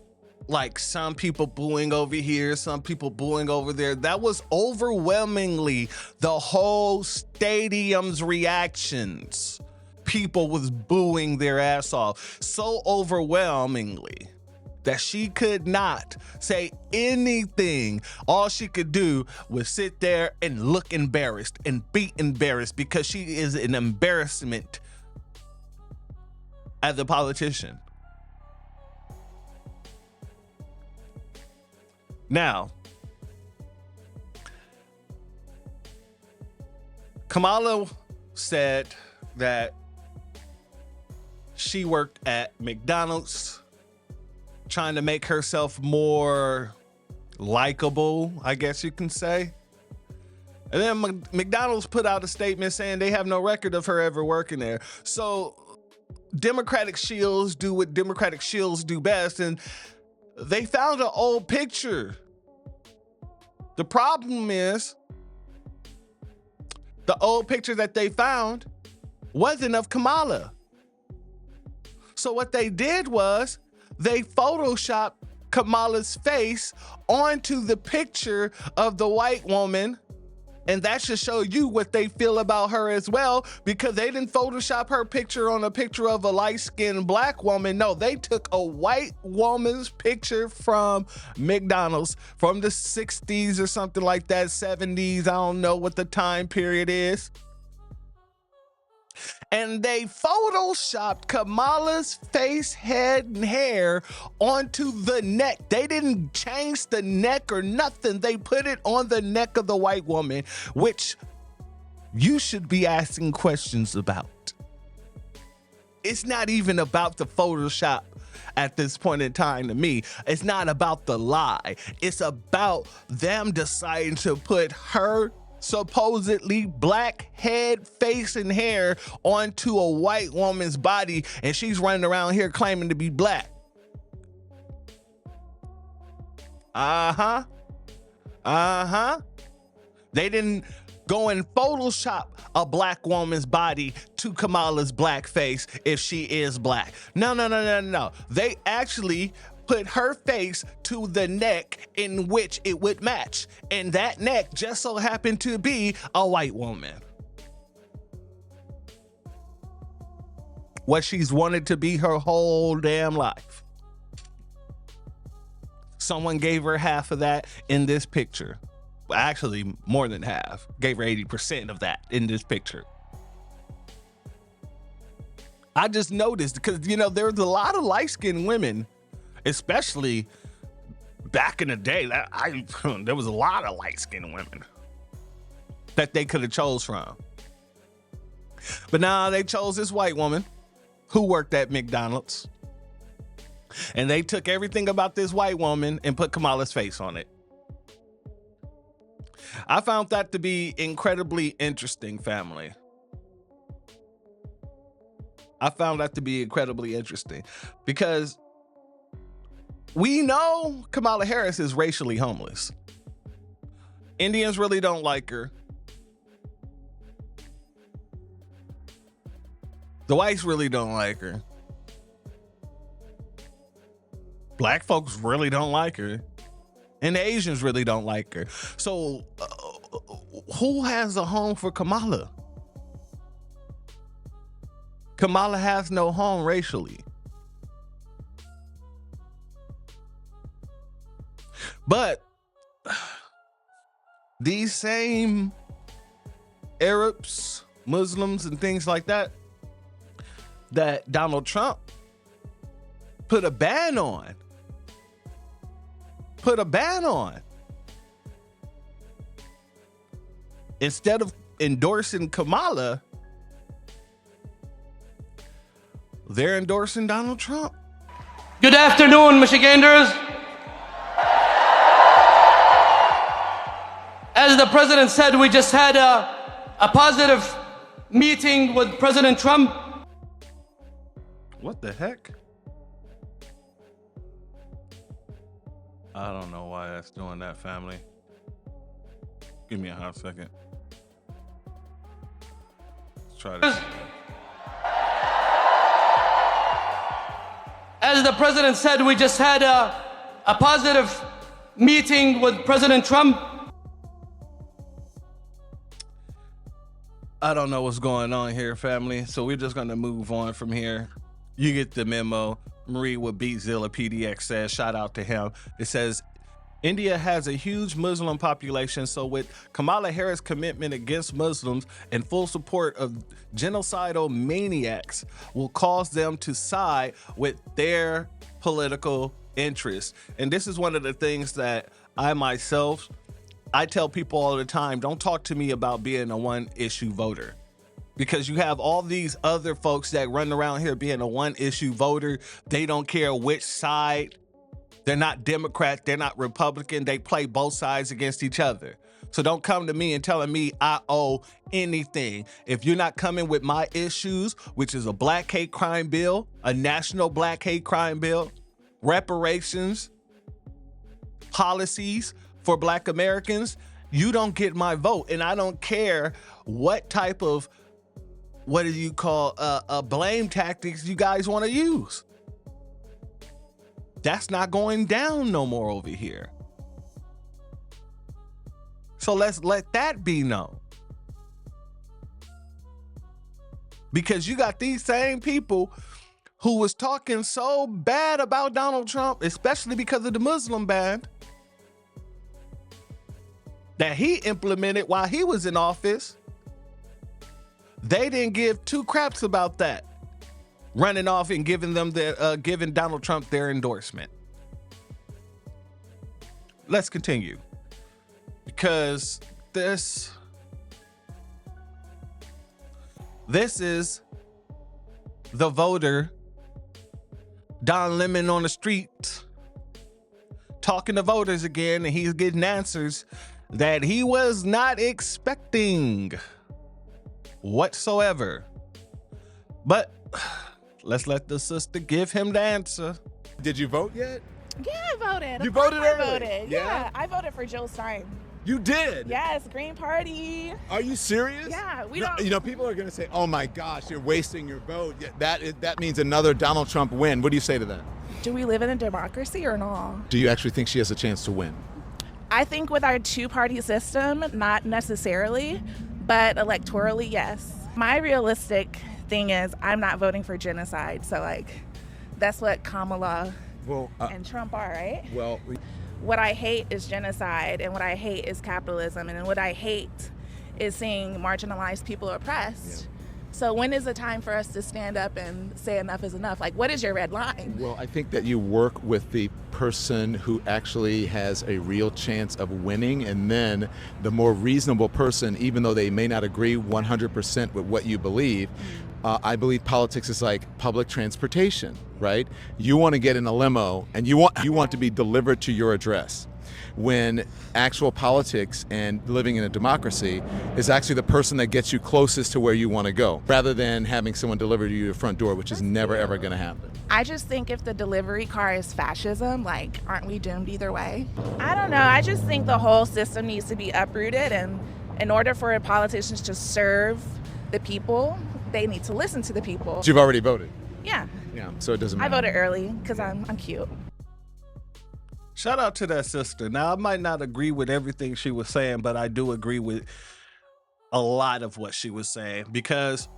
like some people booing over here, some people booing over there. That was overwhelmingly the whole stadium's reactions. People was booing their ass off so overwhelmingly that she could not say anything. All she could do was sit there and look embarrassed and be embarrassed because she is an embarrassment as a politician. Now, Kamala said that she worked at McDonald's trying to make herself more likable, I guess you can say. And then McDonald's put out a statement saying they have no record of her ever working there. So Democratic shields do what Democratic shields do best, and they found an old picture. The problem is the old picture that they found wasn't of Kamala. So what they did was they photoshopped Kamala's face onto the picture of the white woman. And that should show you what they feel about her as well, because they didn't Photoshop her picture on a picture of a light-skinned black woman. No, they took a white woman's picture from McDonald's from the 60s or something like that, 70s. I don't know what the time period is. And they photoshopped Kamala's face, head, and hair onto the neck. They didn't change the neck or nothing. They put it on the neck of the white woman, which you should be asking questions about. It's not even about the Photoshop at this point in time to me. It's not about the lie. It's about them deciding to put her supposedly black head, face, and hair onto a white woman's body, and she's running around here claiming to be black. They didn't go and Photoshop a black woman's body to Kamala's black face if she is black. No. They actually put her face to the neck in which it would match. And that neck just so happened to be a white woman. What she's wanted to be her whole damn life. Someone gave her half of that in this picture. Well, actually, more than half. Gave her 80% of that in this picture. I just noticed because, there's a lot of light-skinned women, especially back in the day. There was a lot of light-skinned women that they could have chose from. But now they chose this white woman who worked at McDonald's. And they took everything about this white woman and put Kamala's face on it. I found that to be incredibly interesting, family. I found that to be incredibly interesting because we know Kamala Harris is racially homeless. Indians really don't like her. The whites really don't like her. Black folks really don't like her. And the Asians really don't like her. So who has a home for Kamala? Kamala has no home racially. But these same Arabs, Muslims, and things like that Donald Trump put a ban on. Instead of endorsing Kamala, they're endorsing Donald Trump. Good afternoon, Michiganders. As the president said, we just had a positive meeting with President Trump. What the heck? I don't know why that's doing that, family. Give me a hot second. Let's try this. As the president said, we just had a positive meeting with President Trump. I don't know what's going on here, family. So we're just going to move on from here. You get the memo. Marie with Beatzilla PDX says, shout out to him. It says, India has a huge Muslim population, so with Kamala Harris' commitment against Muslims and full support of genocidal maniacs will cause them to side with their political interests. And this is one of the things that I tell people all the time, don't talk to me about being a one-issue voter. Because you have all these other folks that run around here being a one-issue voter. They don't care which side. They're not Democrat. They're not Republican. They play both sides against each other. So don't come to me and telling me I owe anything. If you're not coming with my issues, which is a black hate crime bill, a national black hate crime bill, reparations, policies for black Americans, you don't get my vote. And I don't care what type of, what do you call, blame tactics you guys want to use. That's not going down no more over here. So let's let that be known. Because you got these same people who was talking so bad about Donald Trump, especially because of the Muslim ban that he implemented while he was in office. They didn't give two craps about that, running off and giving Donald Trump their endorsement. Let's continue. Because this is the voter, Don Lemon on the street, talking to voters again, and he's getting answers that he was not expecting whatsoever. But let's let the sister give him the answer. Did you vote yet? Yeah, I voted. You voted early? I voted. Yeah? I voted for Jill Stein. You did? Yes, Green Party. Are you serious? Yeah, we No, don't. You know, people are going to say, "Oh my gosh, you're wasting your vote." Yeah, that means another Donald Trump win. What do you say to that? Do we live in a democracy or not? Do you actually think she has a chance to win? I think with our two-party system, not necessarily, but electorally, yes. My realistic thing is I'm not voting for genocide. So, like, that's what Kamala and Trump are, right? Well, what I hate is genocide, and what I hate is capitalism, and what I hate is seeing marginalized people oppressed. Yeah. So when is the time for us to stand up and say enough is enough? Like, what is your red line? Well, I think that you work with the person who actually has a real chance of winning, and then the more reasonable person, even though they may not agree 100% with what you believe, I believe politics is like public transportation, right? You want to get in a limo and you want to be delivered to your address. When actual politics and living in a democracy is actually the person that gets you closest to where you want to go, rather than having someone deliver to your front door, which is never ever going to happen. I just think if the delivery car is fascism, like, aren't we doomed either way? I don't know. I just think the whole system needs to be uprooted, and in order for politicians to serve the people, they need to listen to the people. But you've already voted. Yeah. Yeah, so it doesn't matter. I voted early because I'm cute. Shout out to that sister. Now, I might not agree with everything she was saying, but I do agree with a lot of what she was saying, because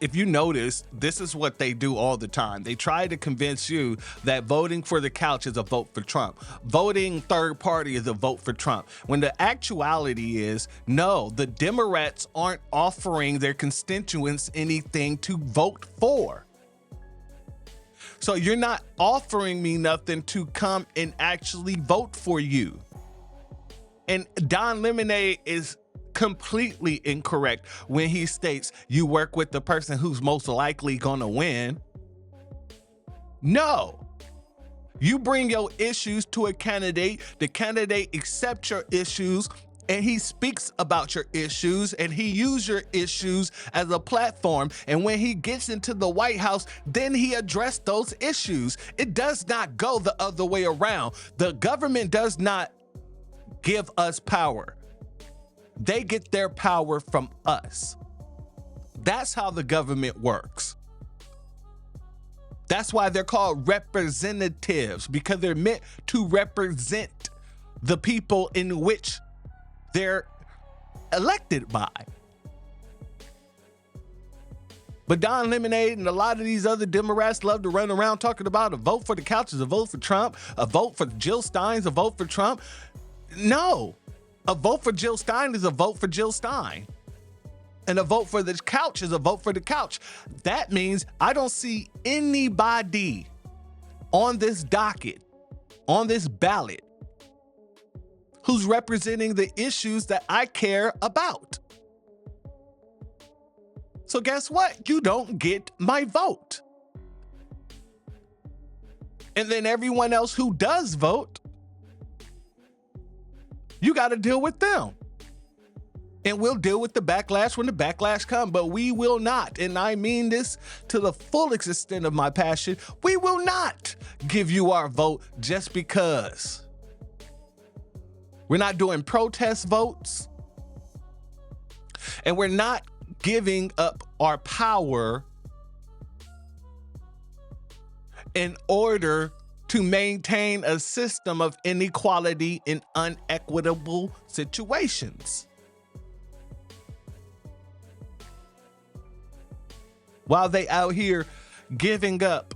if you notice, this is what they do all the time. They try to convince you that voting for the couch is a vote for Trump. Voting third party is a vote for Trump. When the actuality is, no, the Democrats aren't offering their constituents anything to vote for. So you're not offering me nothing to come and actually vote for you. And Don Lemonade is completely incorrect when he states you work with the person who's most likely gonna win. No. You bring your issues to a candidate, the candidate accepts your issues, and he speaks about your issues, and he uses your issues as a platform. And when he gets into the White House, then he addressed those issues. It does not go the other way around. The government does not give us power. They get their power from us. That's how the government works. That's why they're called representatives, because they're meant to represent the people in which they're elected by. But Don Lemonade and a lot of these other Democrats love to run around talking about a vote for the couch is a vote for Trump, a vote for Jill Stein is a vote for Trump. No, a vote for Jill Stein is a vote for Jill Stein. And a vote for the couch is a vote for the couch. That means I don't see anybody on this docket, on this ballot, who's representing the issues that I care about. So guess what? You don't get my vote. And then everyone else who does vote, You got to deal with them. And we'll deal with the backlash when the backlash comes, but we will not, and I mean this to the full extent of my passion, we will not give you our vote just because. We're not doing protest votes, and we're not giving up our power in order to maintain a system of inequality in unequitable situations. While they out here giving up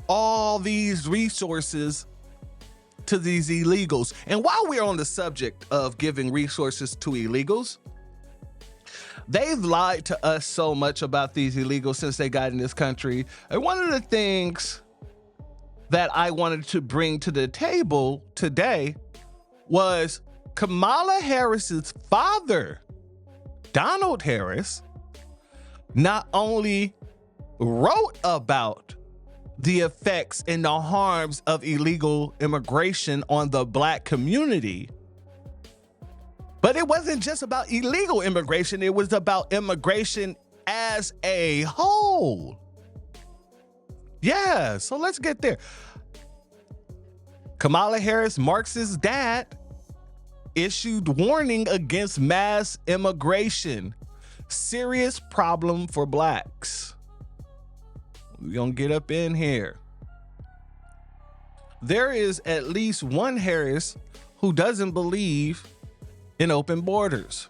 all these resources to these illegals. And while we're on the subject of giving resources to illegals, they've lied to us so much about these illegals since they got in this country. And one of the things that I wanted to bring to the table today was Kamala Harris's father, Donald Harris, not only wrote about the effects and the harms of illegal immigration on the Black community, but it wasn't just about illegal immigration, it was about immigration as a whole. Yeah, so let's get there. Kamala Harris, Marx's dad, issued warning against mass immigration. Serious problem for Blacks. We're gonna get up in here. There is at least one Harris who doesn't believe in open borders.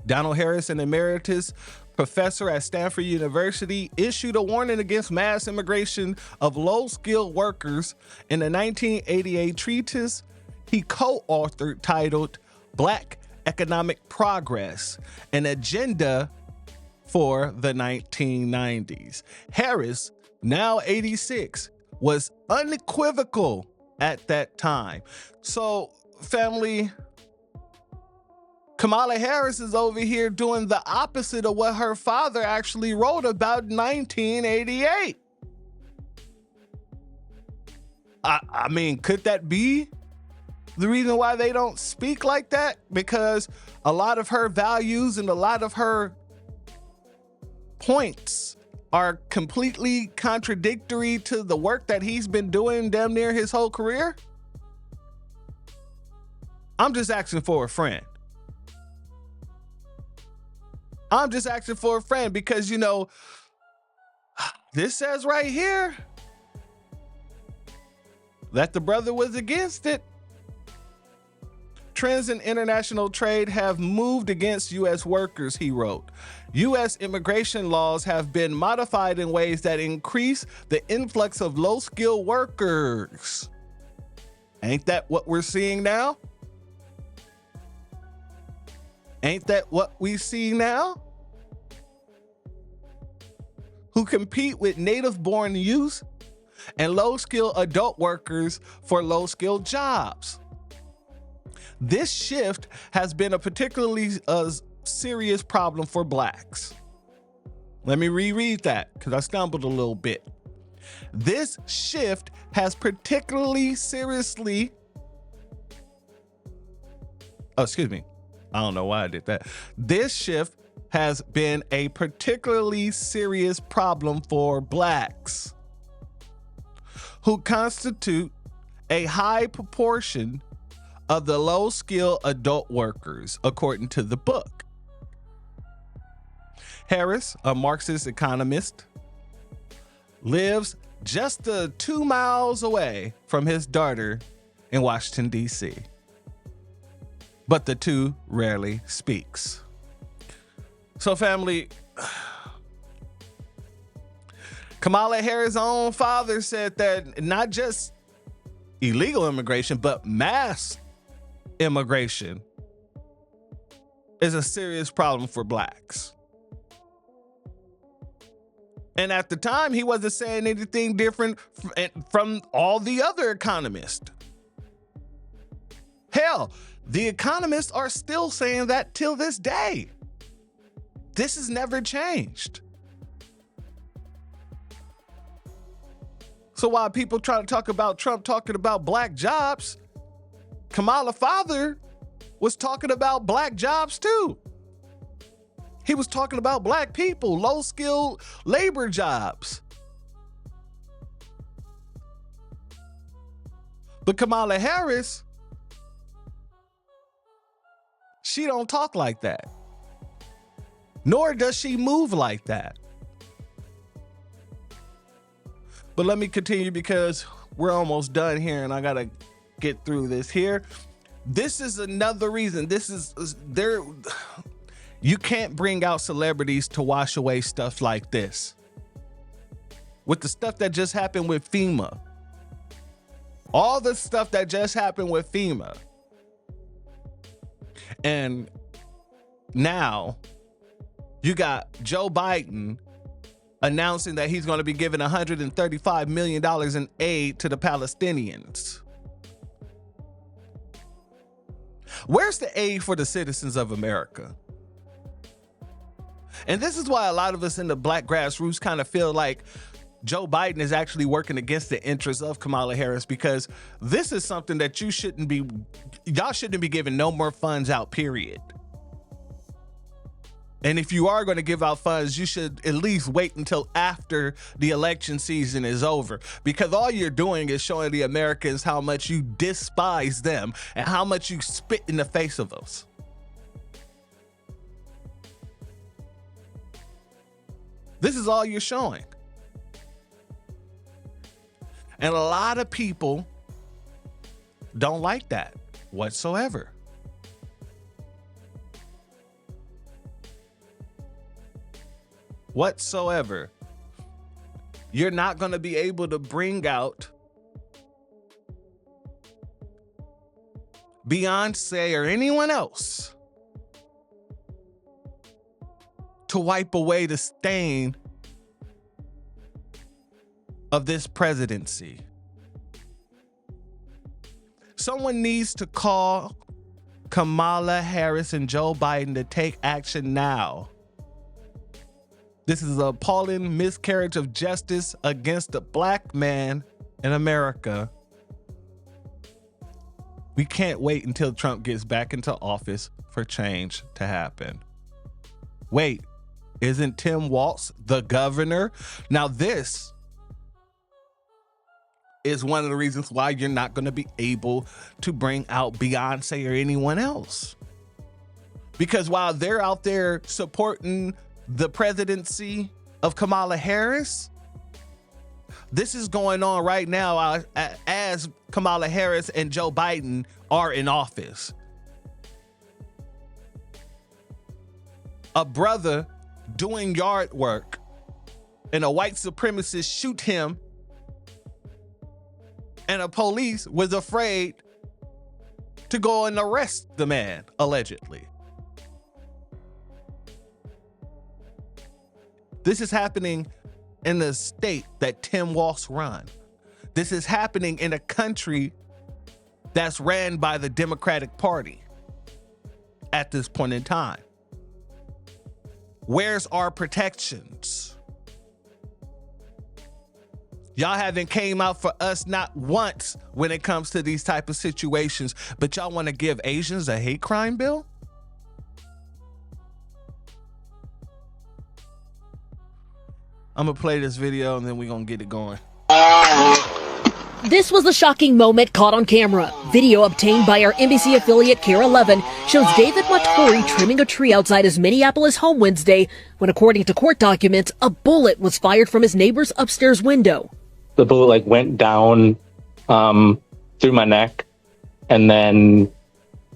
Donald Harris, an emeritus professor at Stanford University, issued a warning against mass immigration of low-skilled workers in the 1988 treatise he co-authored titled Black Economic Progress, an agenda for the 1990s. Harris, now 86, was unequivocal at that time. So, family, Kamala Harris is over here doing the opposite of what her father actually wrote about in 1988. I mean, could that be the reason why they don't speak like that? Because a lot of her values and a lot of her points are completely contradictory to the work that he's been doing damn near his whole career? I'm just asking for a friend. I'm just asking for a friend because, you know, this says right here that the brother was against it. Trends in international trade have moved against U.S. workers, he wrote. U.S. immigration laws have been modified in ways that increase the influx of low-skilled workers. Ain't that what we're seeing now? Ain't that what we see now? Who compete with native-born youth and low-skilled adult workers for low-skilled jobs. This shift has been a particularly serious problem for Blacks. Let me reread that because I stumbled a little bit. This shift has particularly seriously... Oh, excuse me. I don't know why I did that. This shift has been a particularly serious problem for Blacks, who constitute a high proportion of the low-skilled adult workers, according to the book. Harris, a Marxist economist, lives just 2 miles away from his daughter in Washington, D.C., but the two rarely speaks. So, family, Kamala Harris' own father said that not just illegal immigration, but mass immigration is a serious problem for Blacks. And at the time, he wasn't saying anything different from all the other economists. Hell, the economists are still saying that till this day. This has never changed. So while people try to talk about Trump talking about black jobs, Kamala's father was talking about black jobs too. He was talking about black people, low-skilled labor jobs. But Kamala Harris, she don't talk like that. Nor does she move like that. But let me continue because we're almost done here and I gotta get through this here. This is another reason. You can't bring out celebrities to wash away stuff like this. With the stuff that just happened with FEMA. All the stuff that just happened with FEMA. And now you got Joe Biden announcing that he's going to be giving $135 million in aid to the Palestinians. Where's the aid for the citizens of America? And this is why a lot of us in the black grassroots kind of feel like Joe Biden is actually working against the interests of Kamala Harris, because this is something that y'all shouldn't be giving no more funds out, period. And if you are going to give out funds, you should at least wait until after the election season is over, because all you're doing is showing the Americans how much you despise them and how much you spit in the face of us. This is all you're showing. And a lot of people don't like that whatsoever. Whatsoever. You're not going to be able to bring out Beyonce or anyone else to wipe away the stain of this presidency. Someone needs to call Kamala Harris and Joe Biden to take action now. This is an appalling miscarriage of justice against the black man in America. We can't wait until Trump gets back into office for change to happen. Wait, isn't Tim Walz the governor? Now this is one of the reasons why you're not going to be able to bring out Beyonce or anyone else. Because while they're out there supporting the presidency of Kamala Harris, this is going on right now as Kamala Harris and Joe Biden are in office. A brother doing yard work and a white supremacist shoot him, and a police was afraid to go and arrest the man, allegedly. This is happening in the state that Tim Walz run. This is happening in a country that's ran by the Democratic Party at this point in time. Where's our protections? Y'all haven't came out for us not once when it comes to these type of situations, but y'all want to give Asians a hate crime bill? I'm going to play this video and then we're going to get it going. This was a shocking moment caught on camera. Video obtained by our NBC affiliate KARE 11 shows David Matori trimming a tree outside his Minneapolis home Wednesday when, according to court documents, a bullet was fired from his neighbor's upstairs window. The bullet went down through my neck and then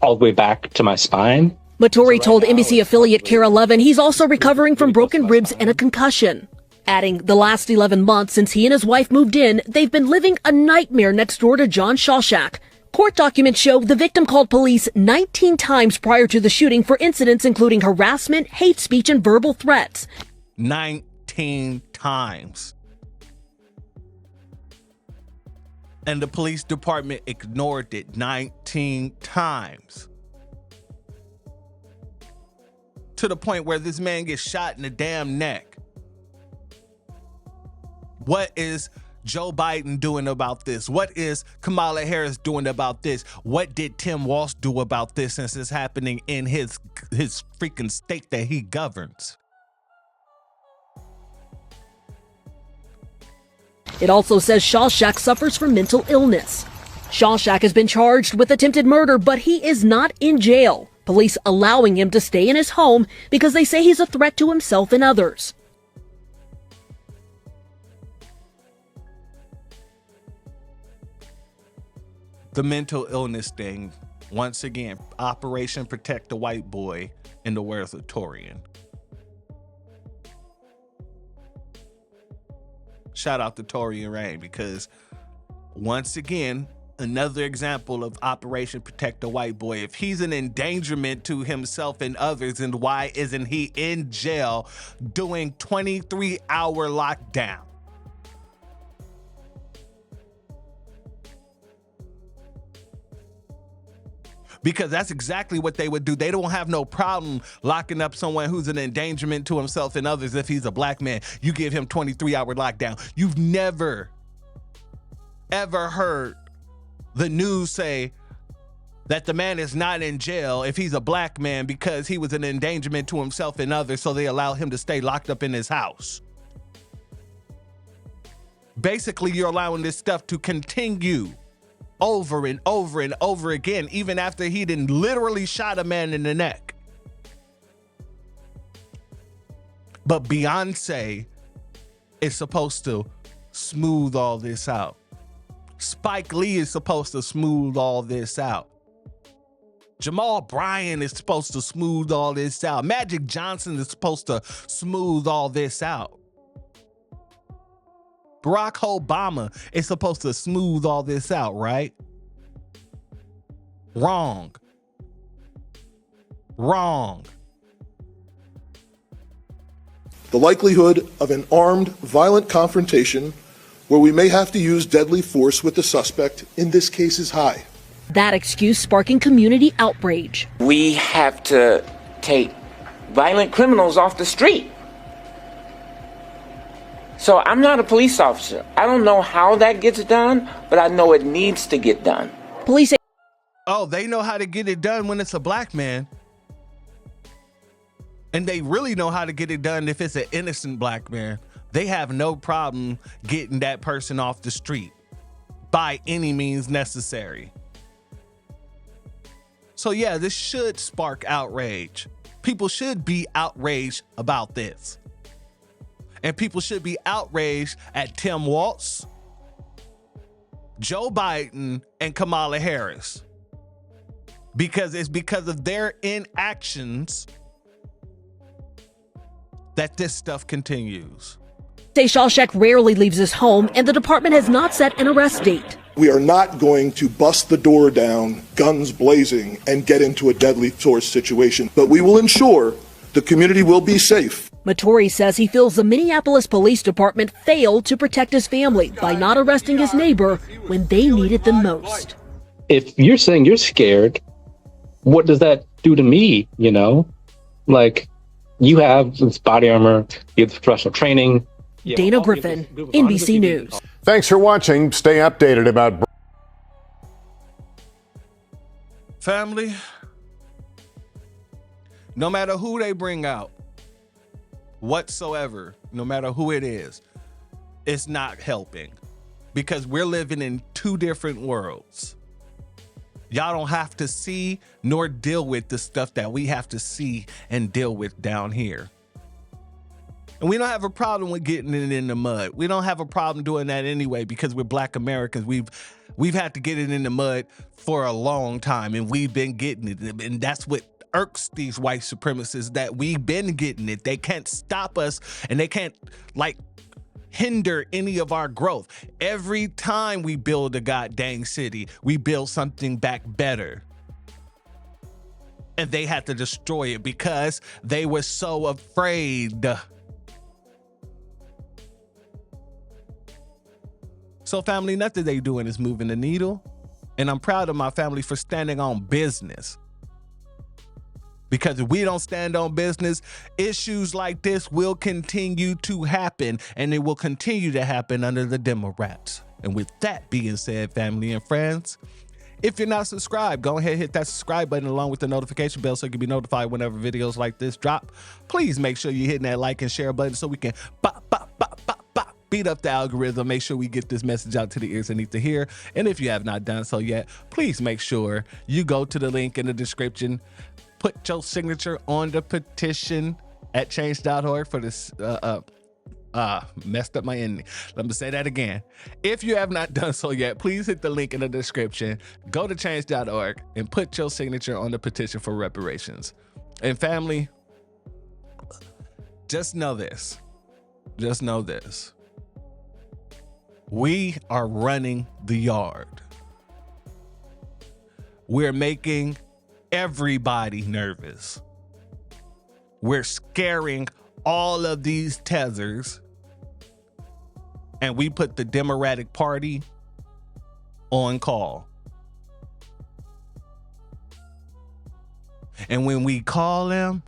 all the way back to my spine. Matori told NBC affiliate KARE 11 he's also recovering from broken ribs and a concussion. Adding, the last 11 months since he and his wife moved in, they've been living a nightmare next door to John Shawshack. Court documents show the victim called police 19 times prior to the shooting for incidents including harassment, hate speech, and verbal threats. 19 times. And the police department ignored it 19 times. To the point where this man gets shot in the damn neck. What is Joe Biden doing about this? What is Kamala Harris doing about this? What did Tim Walz do about this since it's happening in his freaking state that he governs? It also says Shawshack suffers from mental illness. Shawshack has been charged with attempted murder, but he is not in jail. Police allowing him to stay in his home because they say he's a threat to himself and others. The mental illness thing, once again, Operation Protect the White Boy in the words of Torian. Shout out to Torian Rain, because once again, another example of Operation Protect the White Boy. If he's an endangerment to himself and others, then why isn't he in jail doing 23-hour lockdown? Because that's exactly what they would do. They don't have no problem locking up someone who's an endangerment to himself and others if he's a black man. You give him 23-hour lockdown. You've never, ever heard the news say that the man is not in jail if he's a black man because he was an endangerment to himself and others, so they allow him to stay locked up in his house. Basically, you're allowing this stuff to continue over and over and over again, even after he done literally shot a man in the neck. But Beyonce is supposed to smooth all this out. Spike Lee is supposed to smooth all this out. Jamal Bryant is supposed to smooth all this out. Magic Johnson is supposed to smooth all this out. Barack Obama is supposed to smooth all this out, right? Wrong. Wrong. The likelihood of an armed, violent confrontation where we may have to use deadly force with the suspect in this case is high. That excuse sparking community outrage. We have to take violent criminals off the street. So I'm not a police officer. I don't know how that gets done, but I know it needs to get done. Police say, oh, they know how to get it done when it's a black man. And they really know how to get it done if it's an innocent black man. They have no problem getting that person off the street by any means necessary. So yeah, this should spark outrage. People should be outraged about this. And people should be outraged at Tim Walz, Joe Biden, and Kamala Harris. Because it's because of their inactions that this stuff continues. Say Shawshack rarely leaves his home, and the department has not set an arrest date. We are not going to bust the door down, guns blazing, and get into a deadly force situation, but we will ensure the community will be safe. Mattori says he feels the Minneapolis Police Department failed to protect his family by not arresting his neighbor when they needed them most. If you're saying you're scared, what does that do to me? You know, like, you have this body armor, you have the professional training. Dana Griffin, NBC News. Thanks for watching. Stay updated about family. No matter who they bring out, whatsoever, no matter who it is, it's not helping, because we're living in two different worlds. Y'all don't have to see nor deal with the stuff that we have to see and deal with down here. And we don't have a problem with getting it in the mud. We don't have a problem doing that anyway, because we're Black Americans. We've had to get it in the mud for a long time, and we've been getting it. And that's what irks these white supremacists, that we've been getting it. They can't stop us, and they can't hinder any of our growth. Every time we build a goddamn city, we build something back better. And they had to destroy it because they were so afraid. So family, nothing they doing is moving the needle. And I'm proud of my family for standing on business. Because if we don't stand on business, issues like this will continue to happen, and it will continue to happen under the Democrats. And with that being said, family and friends, if you're not subscribed, go ahead and hit that subscribe button along with the notification bell so you can be notified whenever videos like this drop. Please make sure you're hitting that like and share button so we can beat up the algorithm. Make sure we get this message out to the ears that need to hear. And if you have not done so yet, please make sure you go to the link in the description. Put your signature on the petition at change.org for this. Messed up my ending. Let me say that again. If you have not done so yet, please hit the link in the description. Go to change.org and put your signature on the petition for reparations. And family, just know this. Just know this. We are running the yard. We're making everybody nervous. We're scaring all of these tethers, and we put the Democratic Party on call. And when we call them,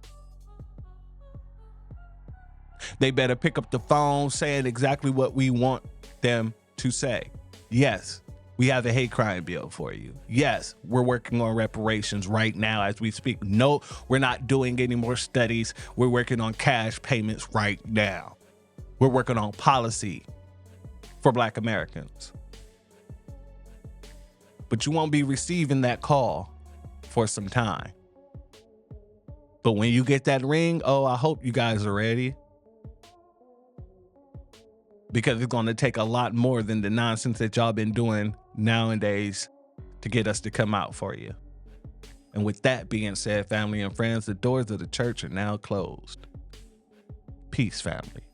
they better pick up the phone saying exactly what we want them to say. Yes, we have a hate crime bill for you. Yes, we're working on reparations right now as we speak. No, we're not doing any more studies. We're working on cash payments right now. We're working on policy for Black Americans. But you won't be receiving that call for some time. But when you get that ring, oh, I hope you guys are ready. Because it's going to take a lot more than the nonsense that y'all been doing nowadays to get us to come out for you. And with that being said, family and friends, the doors of the church are now closed. Peace, family.